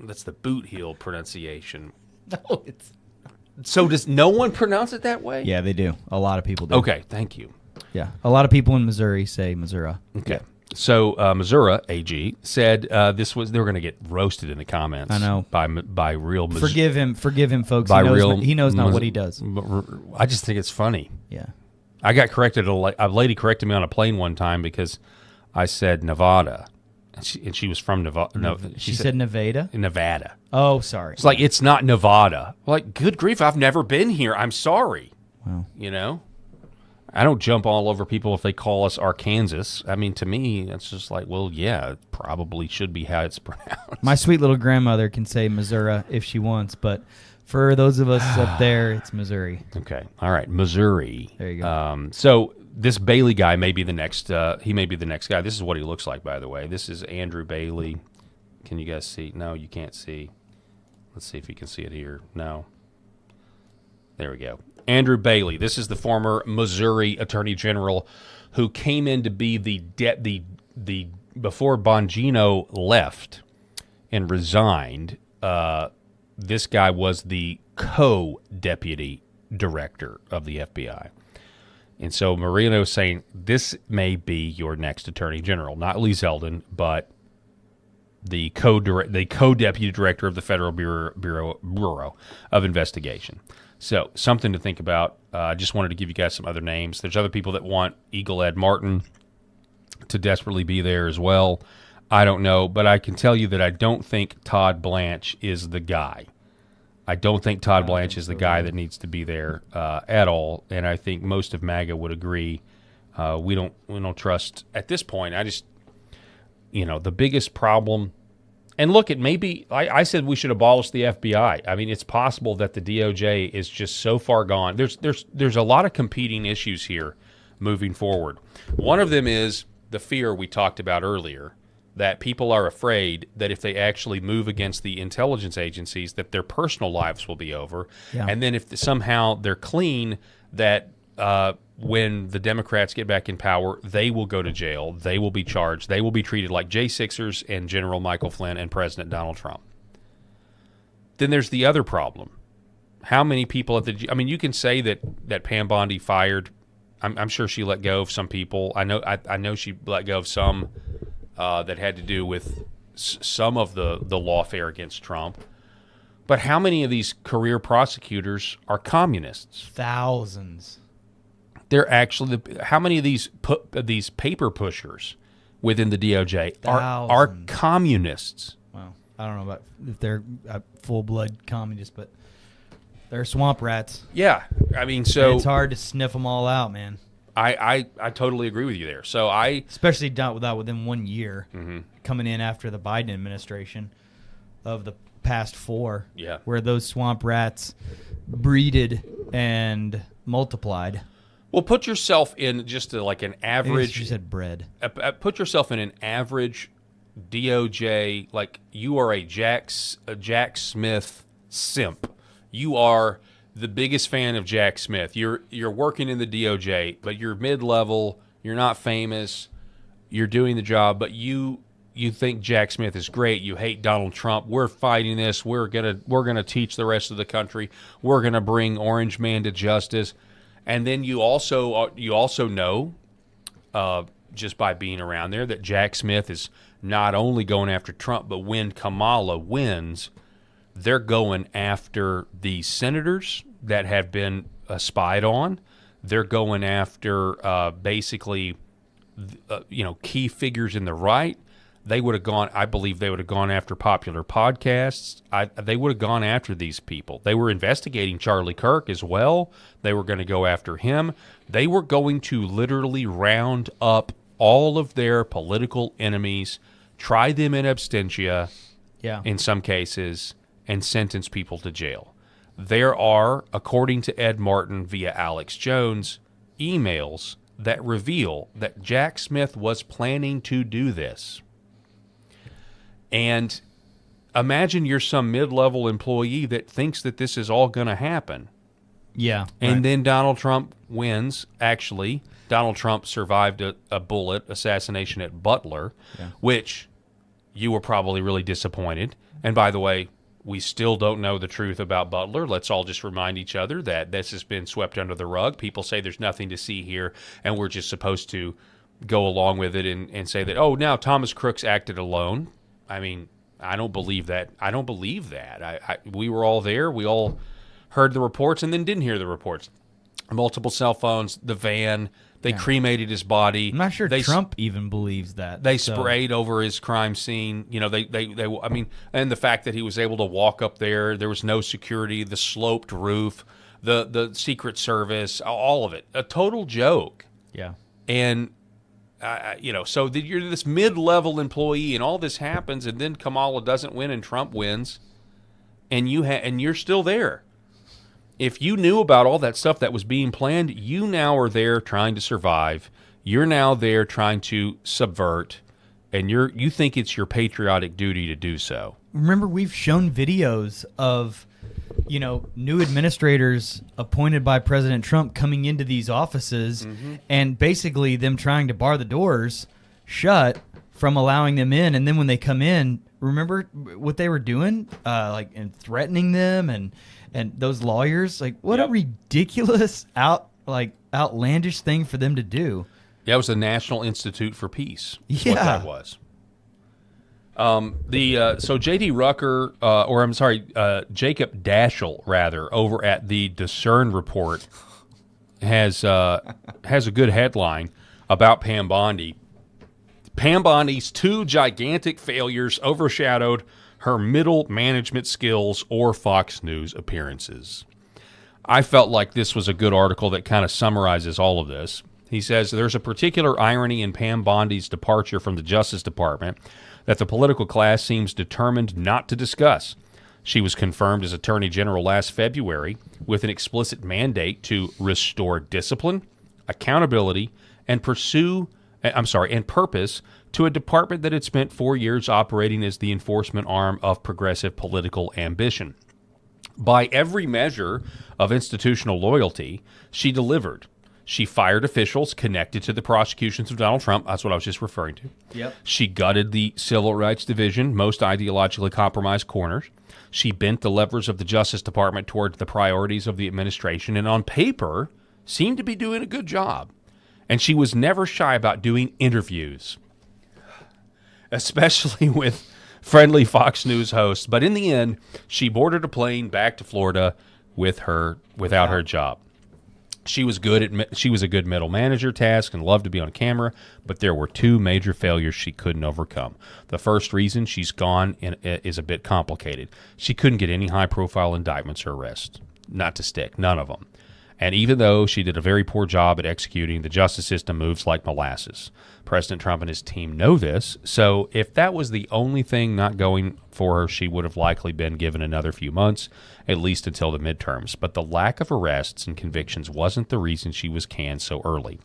That's the boot heel pronunciation. No, it's... So does no one pronounce it that way? Yeah, they do. A lot of people do. Okay, thank you. Yeah, a lot of people in Missouri say Missouri. Okay. Yeah. So Missouri AG said they were going to get roasted in the comments. I know. by real Missouri. Forgive him, folks. By He knows not what he does. I just think it's funny. Yeah. I got corrected. A lady corrected me on a plane one time because I said Nevada, and she was from Nevada. No, she said Nevada. Nevada. Oh, sorry. It's like, it's not Nevada. Like, good grief, I've never been here. I'm sorry. Wow. You know, I don't jump all over people if they call us Arkansas. I mean, to me, it's just like, well, yeah, it probably should be how it's pronounced. My sweet little grandmother can say Missouri if she wants, but for those of us up there, it's Missouri. Okay. All right. Missouri. There you go. So this Bailey guy may be the next. He may be the next guy. This is what he looks like, by the way. This is Andrew Bailey. Can you guys see? No, you can't see. Let's see if you can see it here. No. There we go. Andrew Bailey. This is the former Missouri Attorney General who came in to be the before Bongino left and resigned. This guy was the co-deputy director of the FBI. And so Marino is saying this may be your next attorney general, not Lee Zeldin, but the co-deputy director of the Federal Bureau of Investigation. So something to think about. I just wanted to give you guys some other names. There's other people that want Eagle Ed Martin to desperately be there as well. I don't know, but I can tell you that I don't think Todd Blanche is the guy. I don't think Todd Blanche is the guy that needs to be there at all, and I think most of MAGA would agree. We don't trust at this point. I just, the biggest problem. And look, it may be. I said we should abolish the FBI. I mean, it's possible that the DOJ is just so far gone. There's a lot of competing issues here moving forward. One of them is the fear we talked about earlier, that people are afraid that if they actually move against the intelligence agencies, that their personal lives will be over. Yeah. And then if somehow they're clean, that when the Democrats get back in power, they will go to jail, they will be charged, they will be treated like J6ers and General Michael Flynn and President Donald Trump. Then there's the other problem. How many people you can say that Pam Bondi fired. I'm sure she let go of some people. I know she let go of some that had to do with some of the lawfare against Trump. But how many of these career prosecutors are communists? Thousands. They're actually how many of these paper pushers within the DOJ are communists? Well, I don't know about if they're full blood communists, but they're swamp rats. Yeah, I mean, so it's hard to sniff them all out, man. I totally agree with you there. So especially within 1 year coming in after the Biden administration of the past 4, where those swamp rats breeded and multiplied. Well, put yourself in just like an average. You said bread. Put yourself in an average DOJ. Like you are a Jack Smith simp. You are the biggest fan of Jack Smith. You're working in the DOJ, but you're mid-level. You're not famous. You're doing the job, but you think Jack Smith is great. You hate Donald Trump. We're fighting this. We're gonna teach the rest of the country. We're gonna bring Orange Man to justice. And then you also know, just by being around there, that Jack Smith is not only going after Trump, but when Kamala wins, they're going after the senators that have been spied on. They're going after basically, key figures in the right. They would have gone. I believe they would have gone after popular podcasts. They would have gone after these people. They were investigating Charlie Kirk as well. They were going to go after him. They were going to literally round up all of their political enemies try them in absentia, Yeah. in some cases, and sentence people to jail. There are, according to Ed Martin via Alex Jones, emails that reveal that Jack Smith was planning to do this. And imagine you're some mid-level employee that thinks that this is all going to happen. Yeah. And then Donald Trump wins. Actually, Donald Trump survived a bullet assassination at Butler, which you were probably really disappointed. And by the way, we still don't know the truth about Butler. Let's all just remind each other that this has been swept under the rug. People say there's nothing to see here, and we're just supposed to go along with it and say that, oh, now Thomas Crooks acted alone. I mean, I don't believe that. We were all there. We all heard the reports and then didn't hear the reports. Multiple cell phones, the van. They cremated his body. I'm not sure Trump even believes that. They sprayed over his crime scene. You know, I mean, and the fact that he was able to walk up there, there was no security, the sloped roof, the Secret Service, all of it. A total joke. Yeah. And, you know, so you're this mid-level employee and all this happens and then Kamala doesn't win and Trump wins and you're still there. If you knew about all that stuff that was being planned, you now are there trying to survive. You're now there trying to subvert, and you think it's your patriotic duty to do so. Remember, we've shown videos of, you know, new administrators appointed by President Trump coming into these offices and basically them trying to bar the doors shut from allowing them in. And then when they come in, remember what they were doing? And threatening them and those lawyers, like what a ridiculous outlandish thing for them to do. Yeah, it was the National Institute for Peace. Is Yeah. what that was. So J.D. Rucker, Jacob Daschle, rather, over at the Discern Report, has a good headline about Pam Bondi. Pam Bondi's 2 gigantic failures overshadowed her middle management skills or Fox News appearances. I felt like this was a good article that kind of summarizes all of this. He says, there's a particular irony in Pam Bondi's departure from the Justice Department that the political class seems determined not to discuss. She was confirmed as Attorney General last February with an explicit mandate to restore discipline, accountability, and purpose to a department that had spent 4 years operating as the enforcement arm of progressive political ambition. By every measure of institutional loyalty, she delivered. She fired officials connected to the prosecutions of Donald Trump. That's what I was just referring to. Yep. She gutted the Civil Rights Division, most ideologically compromised corners. She bent the levers of the Justice Department towards the priorities of the administration, and on paper, seemed to be doing a good job. And she was never shy about doing interviews, especially with friendly Fox News hosts. But in the end, she boarded a plane back to Florida without her job. She was a good middle manager task and loved to be on camera, but there were 2 major failures she couldn't overcome. The first reason she's gone is a bit complicated. She couldn't get any high-profile indictments or arrests. Not to stick, none of them. And even though she did a very poor job at executing, the justice system moves like molasses. President Trump and his team know this, so if that was the only thing not going for her, she would have likely been given another few months, at least until the midterms. But the lack of arrests and convictions wasn't the reason she was canned so early.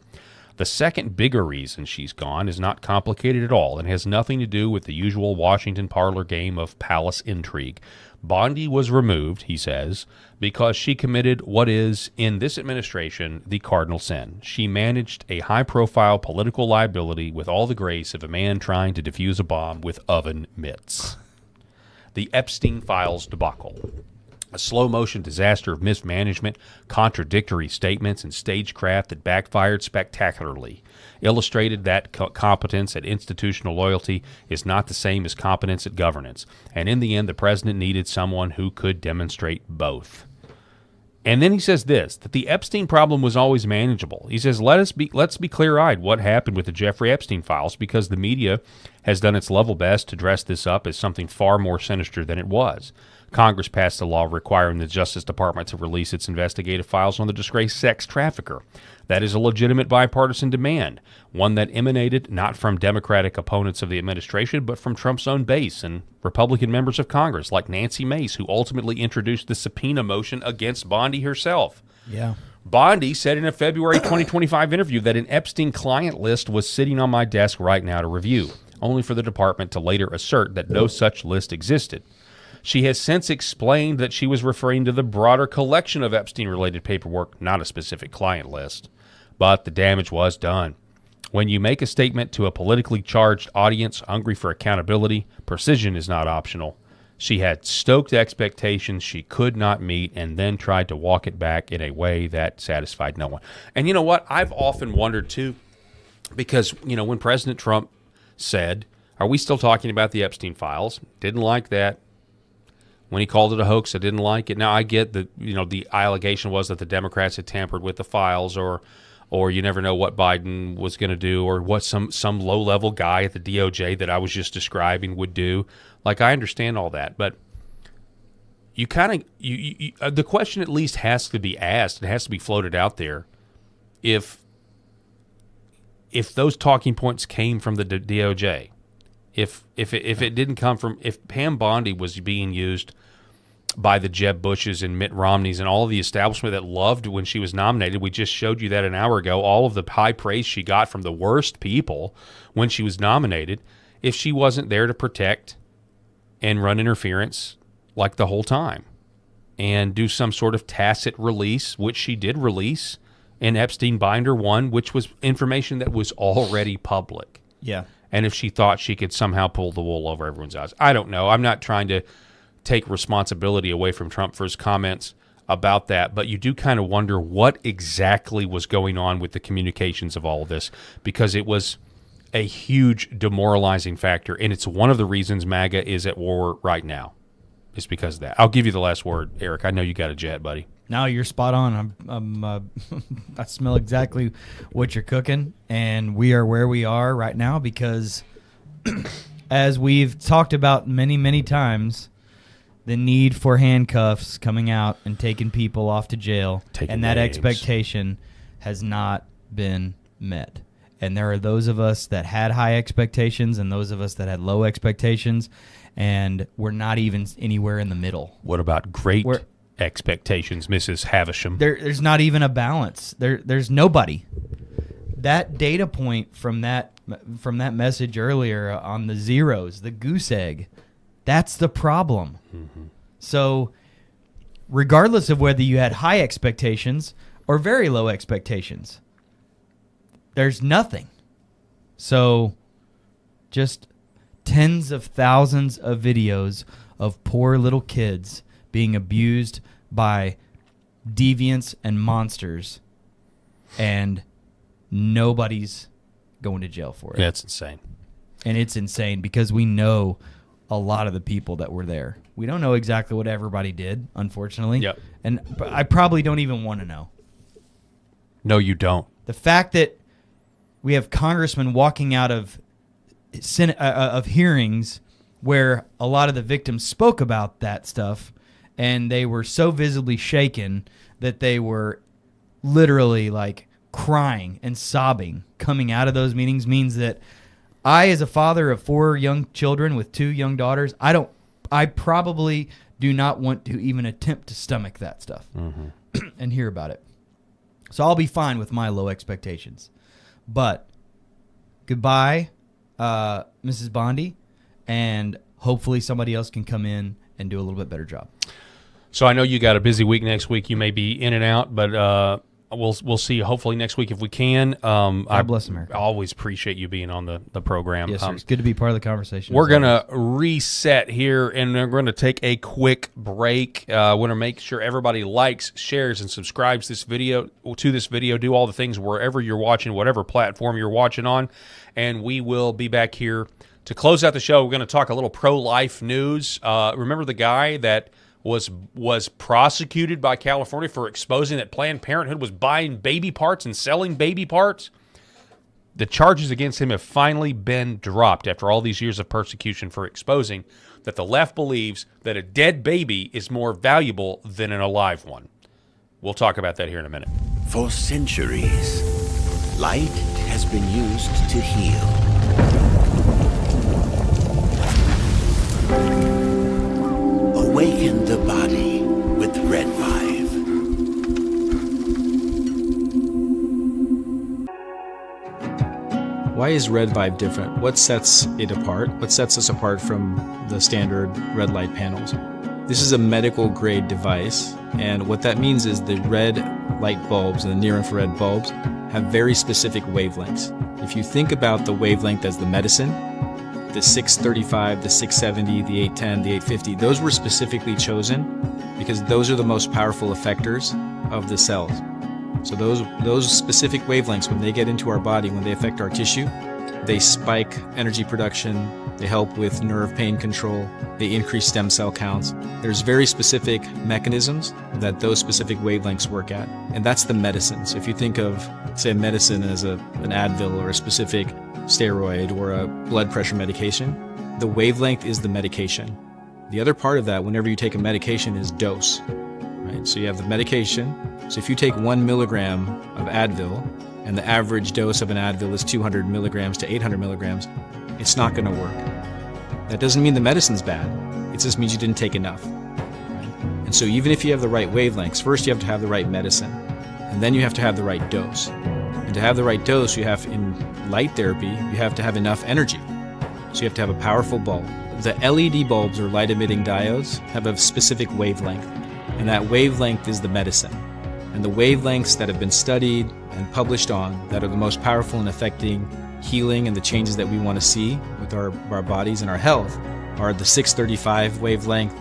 The second bigger reason she's gone is not complicated at all and has nothing to do with the usual Washington parlor game of palace intrigue. Bondi was removed, he says, because she committed what is, in this administration, the cardinal sin. She managed a high-profile political liability with all the grace of a man trying to defuse a bomb with oven mitts. The Epstein Files debacle. A slow-motion disaster of mismanagement, contradictory statements, and stagecraft that backfired spectacularly, illustrated that competence at institutional loyalty is not the same as competence at governance, and in the end, the president needed someone who could demonstrate both. And then he says this, that the Epstein problem was always manageable. He says, let's be clear-eyed what happened with the Jeffrey Epstein files, because the media has done its level best to dress this up as something far more sinister than it was. Congress passed a law requiring the Justice Department to release its investigative files on the disgraced sex trafficker. That is a legitimate bipartisan demand, one that emanated not from Democratic opponents of the administration, but from Trump's own base and Republican members of Congress, like Nancy Mace, who ultimately introduced the subpoena motion against Bondi herself. Yeah. Bondi said in a February 2025 interview that an Epstein client list was sitting on my desk right now to review, only for the department to later assert that no such list existed. She has since explained that she was referring to the broader collection of Epstein-related paperwork, not a specific client list. But the damage was done. When you make a statement to a politically charged audience hungry for accountability, precision is not optional. She had stoked expectations she could not meet and then tried to walk it back in a way that satisfied no one. And you know what? I've often wondered, too, because, you know, when President Trump said, are we still talking about the Epstein files? Didn't like that. When he called it a hoax, I didn't like it. Now, I get that, you know, the allegation was that the Democrats had tampered with the files, or you never know what Biden was going to do, or what some low-level guy at the DOJ that I was just describing would do. Like, I understand all that, but you kind of the question at least has to be asked. It has to be floated out there. If those talking points came from the DOJ, if it didn't come from, if Pam Bondi was being used by the Jeb Bushes and Mitt Romneys and all of the establishment that loved when she was nominated, we just showed you that an hour ago, all of the high praise she got from the worst people when she was nominated, if she wasn't there to protect and run interference like the whole time and do some sort of tacit release, which she did release in Epstein Binder 1, which was information that was already public. Yeah. And if she thought she could somehow pull the wool over everyone's eyes. I don't know. I'm not trying to take responsibility away from Trump for his comments about that, but you do kind of wonder what exactly was going on with the communications of all of this, because it was a huge demoralizing factor, and it's one of the reasons MAGA is at war right now. It's because of that. I'll give you the last word, Eric. I know you got a jet, buddy. No, you're spot on. I smell exactly what you're cooking, and we are where we are right now because, as we've talked about many, many times, the need for handcuffs coming out and taking people off to jail, and that expectation has not been met. And there are those of us that had high expectations and those of us that had low expectations, and we're not even anywhere in the middle. What about great expectations, Mrs. Havisham? There's not even a balance. There's nobody. That data point from that message earlier on the zeros, the goose egg, that's the problem. Mm-hmm. So regardless of whether you had high expectations or very low expectations, there's nothing. So just tens of thousands of videos of poor little kids being abused by deviants and monsters, and nobody's going to jail for it. Yeah, it's insane. And it's insane because we know a lot of the people that were there. We don't know exactly what everybody did, unfortunately. Yep. And I probably don't even want to know. No, you don't. The fact that we have congressmen walking out of hearings where a lot of the victims spoke about that stuff, and they were so visibly shaken that they were literally like crying and sobbing coming out of those meetings, means that I, as a father of 4 young children with 2 young daughters, I probably do not want to even attempt to stomach that stuff and hear about it. So I'll be fine with my low expectations. But goodbye, Mrs. Bondi, and hopefully somebody else can come in and do a little bit better job. So I know you got a busy week next week. You may be in and out, but we'll see you hopefully next week if we can. God bless America. I always appreciate you being on the program. Yes, sir. It's good to be part of the conversation. We're going to reset here, and we're going to take a quick break. I want to make sure everybody likes, shares, and subscribes to this video. Do all the things wherever you're watching, whatever platform you're watching on, and we will be back here to close out the show. We're going to talk a little pro-life news. Remember the guy that was prosecuted by California for exposing that Planned Parenthood was buying baby parts and selling baby parts? the charges against him have finally been dropped after all these years of persecution for exposing that the left believes that a dead baby is more valuable than an alive one. We'll talk about that here in a minute. For centuries, light has been used to heal. Awaken the body with Red Vive. Why is Red Vive different? What sets it apart? What sets us apart from the standard red light panels? This is a medical grade device, and what that means is the red light bulbs and the near infrared bulbs have very specific wavelengths. If you think about the wavelength as the medicine, the 635, the 670, the 810, the 850, those were specifically chosen because those are the most powerful effectors of the cells. So those specific wavelengths, when they get into our body, when they affect our tissue, they spike energy production, they help with nerve pain control, they increase stem cell counts. There's very specific mechanisms that those specific wavelengths work at, and that's the medicine. So if you think of, say, medicine as an Advil or a specific steroid or a blood pressure medication, the wavelength is the medication. The other part of that, whenever you take a medication, is dose. Right? So you have the medication. So if you take 1 milligram of Advil, and the average dose of an Advil is 200 milligrams to 800 milligrams, it's not going to work. That doesn't mean the medicine's bad. It just means you didn't take enough. Right? And so even if you have the right wavelengths, first you have to have the right medicine, and then you have to have the right dose. And to have the right dose, you have, in light therapy, you have to have enough energy. So you have to have a powerful bulb. The LED bulbs, or light-emitting diodes, have a specific wavelength, and that wavelength is the medicine. And the wavelengths that have been studied and published on that are the most powerful in affecting healing and the changes that we want to see with our bodies and our health are the 635 wavelength,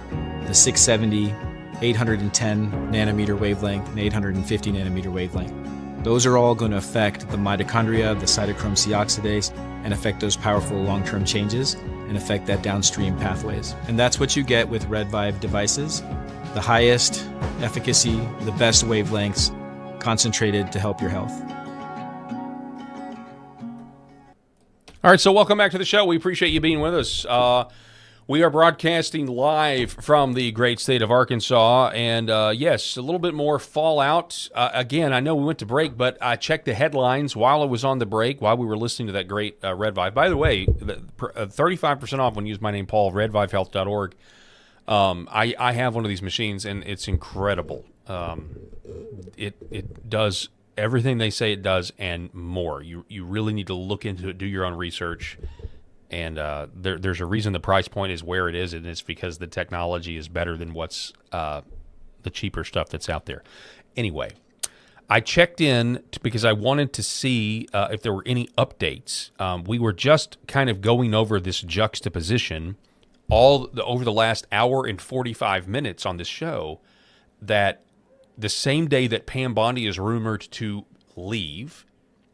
the 670, 810 nanometer wavelength, and 850 nanometer wavelength. Those are all going to affect the mitochondria, the cytochrome C oxidase, and affect those powerful long-term changes and affect that downstream pathways. And that's what you get with Red Vive devices. The highest efficacy, the best wavelengths, concentrated to help your health. All right, so welcome back to the show. We appreciate you being with us. We are broadcasting live from the great state of Arkansas, and yes, a little bit more fallout. Again, I know we went to break, but I checked the headlines while I was on the break, while we were listening to that great Red Vive. By the way, 35% off when you use my name, Paul, redvivehealth.org. I have one of these machines, and it's incredible. It does everything they say it does and more. You really need to look into it, do your own research, and there's a reason the price point is where it is, and it's because the technology is better than what's the cheaper stuff that's out there. Anyway, I checked in because I wanted to see if there were any updates. We were just kind of going over this juxtaposition over the last hour and 45 minutes on this show, that the same day that Pam Bondi is rumored to leave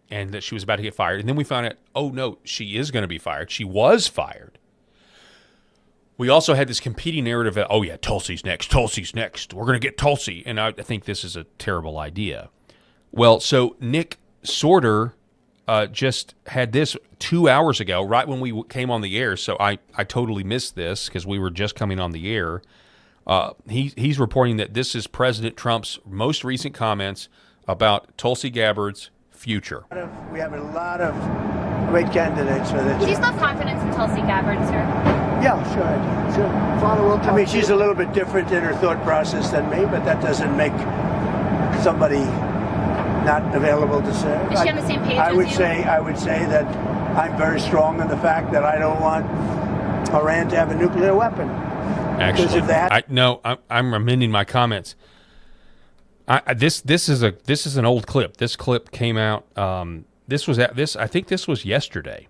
and that she was about to get fired, and then we found out, oh no, she is going to be fired. She was fired. We also had this competing narrative that, oh yeah, Tulsi's next. We're going to get Tulsi. And I think this is a terrible idea. Well, so Nick Sorter just had this 2 hours ago, right when we came on the air. So I totally missed this because we were just coming on the air. He's reporting that this is President Trump's most recent comments about Tulsi Gabbard's future. We have a lot of great candidates for this. Do you still have confidence in Tulsi Gabbard, sir? Yeah, sure I do. Sure. Father will I mean, she's a little bit different in her thought process than me, but that doesn't make somebody not available to serve. Is she on the same page I would as you? say that I'm very strong in the fact that I don't want Iran to have a nuclear weapon. Actually, I'm amending my comments. This is an old clip. This clip came out. I think this was yesterday.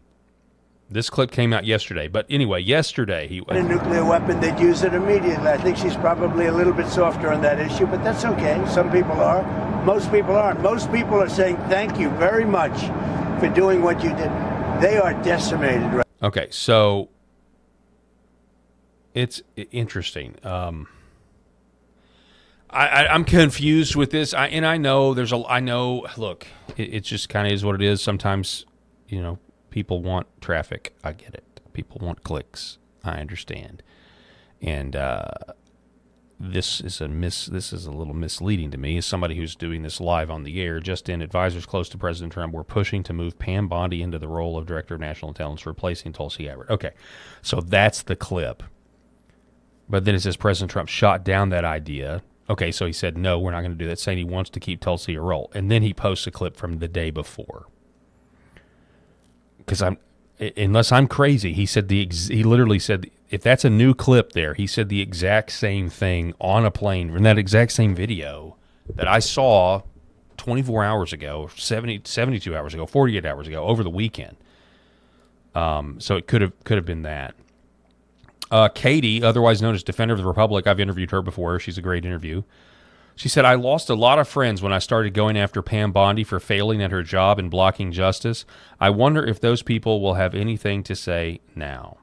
This clip came out yesterday. But anyway, yesterday he a nuclear weapon, they'd use it immediately. I think she's probably a little bit softer on that issue, but that's okay. Some people are. Most people aren't. Most people are saying thank you very much for doing what you did. They are decimated right. Okay, so it's interesting. I'm confused with this. I know. Look, it just kind of is what it is. Sometimes people want traffic. I get it. People want clicks. I understand. And this is a little misleading to me as somebody who's doing this live on the air. Just in, advisors close to President Trump were pushing to move Pam Bondi into the role of Director of National Intelligence, replacing Tulsi Gabbard. Okay, so that's the clip. But then it says President Trump shot down that idea. Okay, so he said, no, we're not going to do that, saying he wants to keep Tulsi a role. And then he posts a clip from the day before. Because unless I'm crazy, he literally said, if that's a new clip there, he said the exact same thing on a plane in that exact same video that I saw 24 hours ago, 72 hours ago, 48 hours ago, over the weekend. So it could have been that. Katie, otherwise known as Defender of the Republic, I've interviewed her before. She's a great interview. She said, I lost a lot of friends when I started going after Pam Bondi for failing at her job and blocking justice. I wonder if those people will have anything to say now.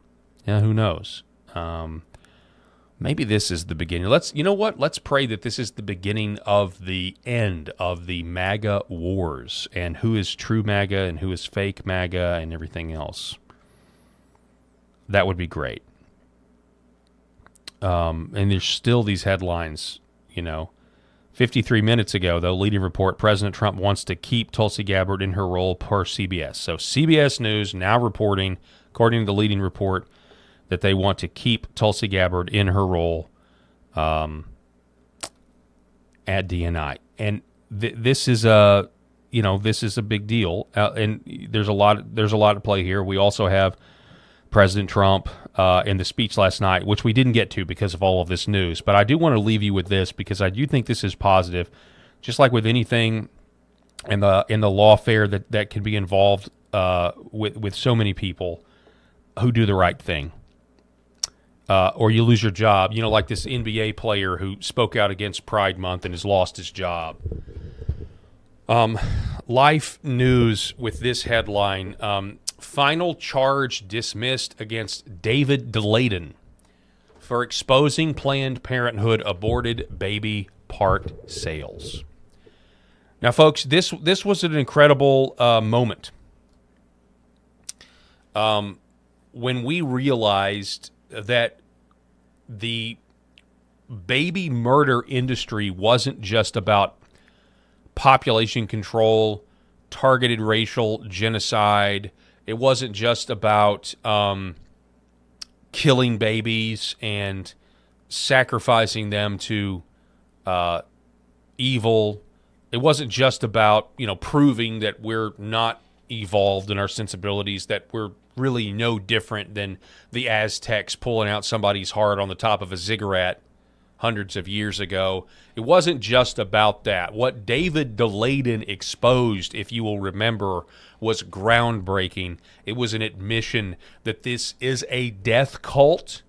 Yeah, who knows? Maybe this is the beginning. Let's pray that this is the beginning of the end of the MAGA wars and who is true MAGA and who is fake MAGA and everything else. That would be great. And there's still these headlines, 53 minutes ago, though, leading report, President Trump wants to keep Tulsi Gabbard in her role per CBS. So CBS News now reporting, according to the leading report, that they want to keep Tulsi Gabbard in her role at DNI. And this is a big deal. And there's a lot at play here. We also have President Trump in the speech last night, which we didn't get to because of all of this news. But I do want to leave you with this because I do think this is positive. Just like with anything in the lawfare that can be involved with so many people who do the right thing. Or you lose your job. Like this NBA player who spoke out against Pride Month and has lost his job. Life news with this headline. Final charge dismissed against David DeLayden for exposing Planned Parenthood aborted baby part sales. Now, folks, this was an incredible moment. When we realized that the baby murder industry wasn't just about population control, targeted racial genocide. It wasn't just about killing babies and sacrificing them to evil. It wasn't just about, proving that we're not evolved in our sensibilities, that we're really no different than the Aztecs pulling out somebody's heart on the top of a ziggurat hundreds of years ago. It wasn't just about that. What David DeLayden exposed, if you will remember, was groundbreaking. It was an admission that this is a death cult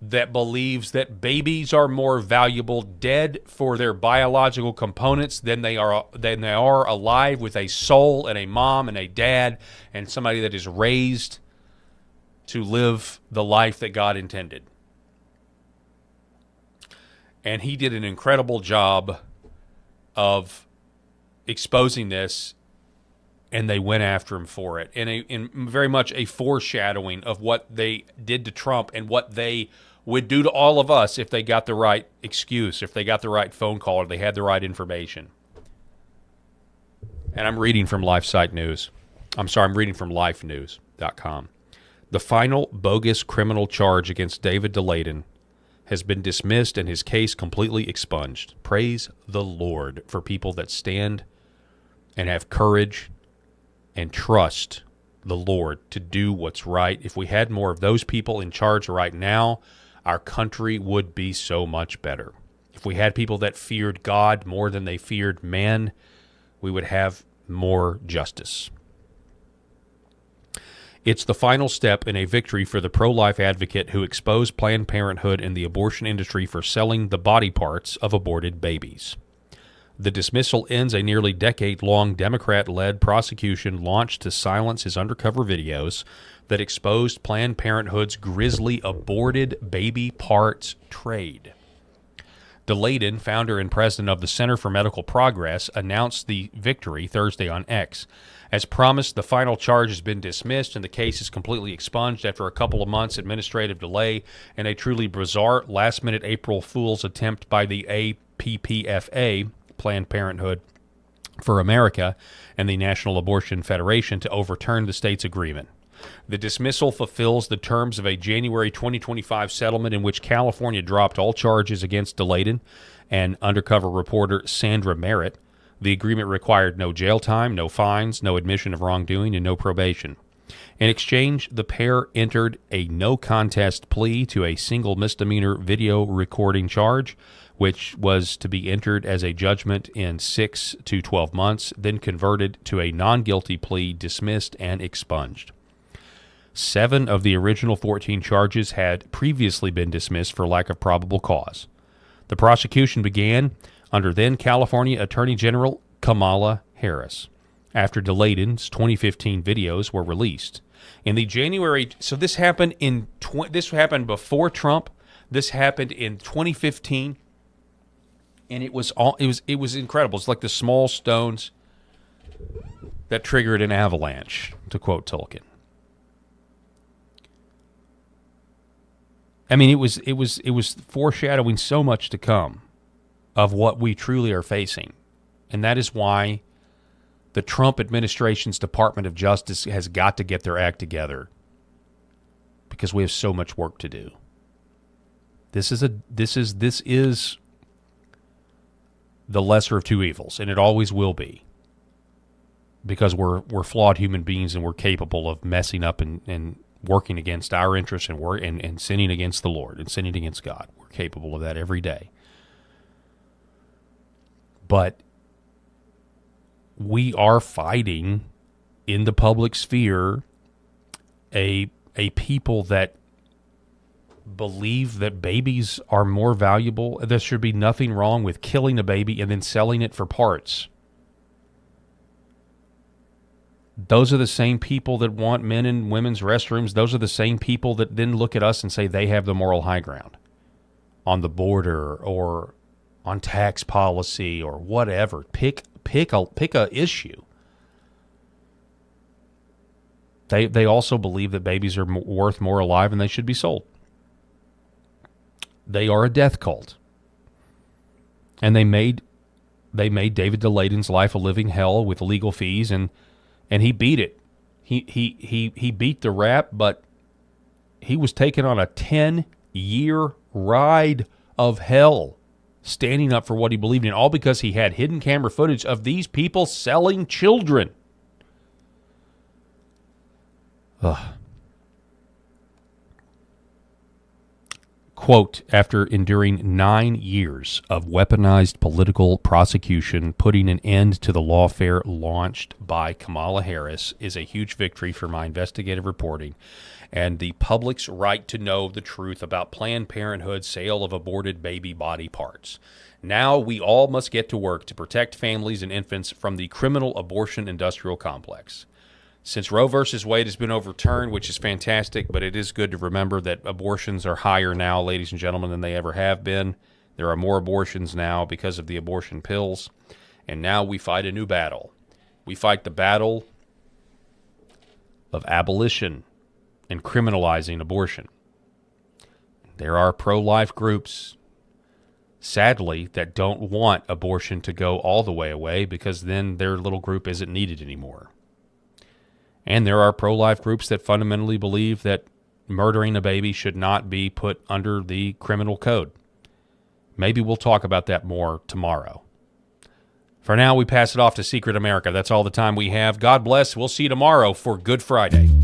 that believes that babies are more valuable dead for their biological components than they are alive with a soul and a mom and a dad and somebody that is raised to live the life that God intended. And he did an incredible job of exposing this, and they went after him for it. And in very much a foreshadowing of what they did to Trump and what they would do to all of us if they got the right excuse, if they got the right phone call, or they had the right information. And I'm reading from LifeSite News. I'm reading from lifenews.com. The final bogus criminal charge against David DeLayden has been dismissed and his case completely expunged. Praise the Lord for people that stand and have courage and trust the Lord to do what's right. If we had more of those people in charge right now, our country would be so much better. If we had people that feared God more than they feared man, we would have more justice. It's the final step in a victory for the pro-life advocate who exposed Planned Parenthood and the abortion industry for selling the body parts of aborted babies. The dismissal ends a nearly decade-long Democrat-led prosecution launched to silence his undercover videos that exposed Planned Parenthood's grisly aborted baby parts trade. Delayden, founder and president of the Center for Medical Progress, announced the victory Thursday on X. As promised, the final charge has been dismissed and the case is completely expunged after a couple of months administrative delay and a truly bizarre last-minute April Fool's attempt by the APPFA, Planned Parenthood for America, and the National Abortion Federation to overturn the state's agreement. The dismissal fulfills the terms of a January 2025 settlement in which California dropped all charges against Delayden and undercover reporter Sandra Merritt. The agreement required no jail time, no fines, no admission of wrongdoing, and no probation. In exchange, the pair entered a no-contest plea to a single misdemeanor video recording charge, which was to be entered as a judgment in 6 to 12 months, then converted to a non-guilty plea, dismissed, and expunged. 7 of the original 14 charges had previously been dismissed for lack of probable cause. The prosecution began under then California Attorney General Kamala Harris after Delayden's 2015 videos were released. In the January, so this happened this happened before Trump. This happened in 2015, and it was incredible. It's like the small stones that triggered an avalanche, to quote Tolkien. I mean, it was foreshadowing so much to come of what we truly are facing. And that is why the Trump administration's Department of Justice has got to get their act together, because we have so much work to do. This is the lesser of two evils, and it always will be, because we're flawed human beings and we're capable of messing up and working against our interests and sinning against the Lord and sinning against God. We're capable of that every day. But we are fighting in the public sphere a people that believe that babies are more valuable. There should be nothing wrong with killing a baby and then selling it for parts. Those are the same people that want men and women's restrooms. Those are the same people that then look at us and say they have the moral high ground on the border or on tax policy or whatever. Pick a issue. They also believe that babies are worth more alive and they should be sold. They are a death cult, and they made David Delayden's life a living hell with legal fees, and he beat it. He beat the rap, but he was taken on a 10-year ride of hell, standing up for what he believed in, all because he had hidden camera footage of these people selling children. Ugh. Quote, after enduring 9 years of weaponized political prosecution, putting an end to the lawfare launched by Kamala Harris is a huge victory for my investigative reporting and the public's right to know the truth about Planned Parenthood's sale of aborted baby body parts. Now we all must get to work to protect families and infants from the criminal abortion industrial complex. Since Roe versus Wade has been overturned, which is fantastic, but it is good to remember that abortions are higher now, ladies and gentlemen, than they ever have been. There are more abortions now because of the abortion pills. And now we fight a new battle. We fight the battle of abolition and criminalizing abortion. There are pro-life groups, sadly, that don't want abortion to go all the way away because then their little group isn't needed anymore. And there are pro-life groups that fundamentally believe that murdering a baby should not be put under the criminal code. Maybe we'll talk about that more tomorrow. For now, we pass it off to Secret America. That's all the time we have. God bless. We'll see you tomorrow for Good Friday.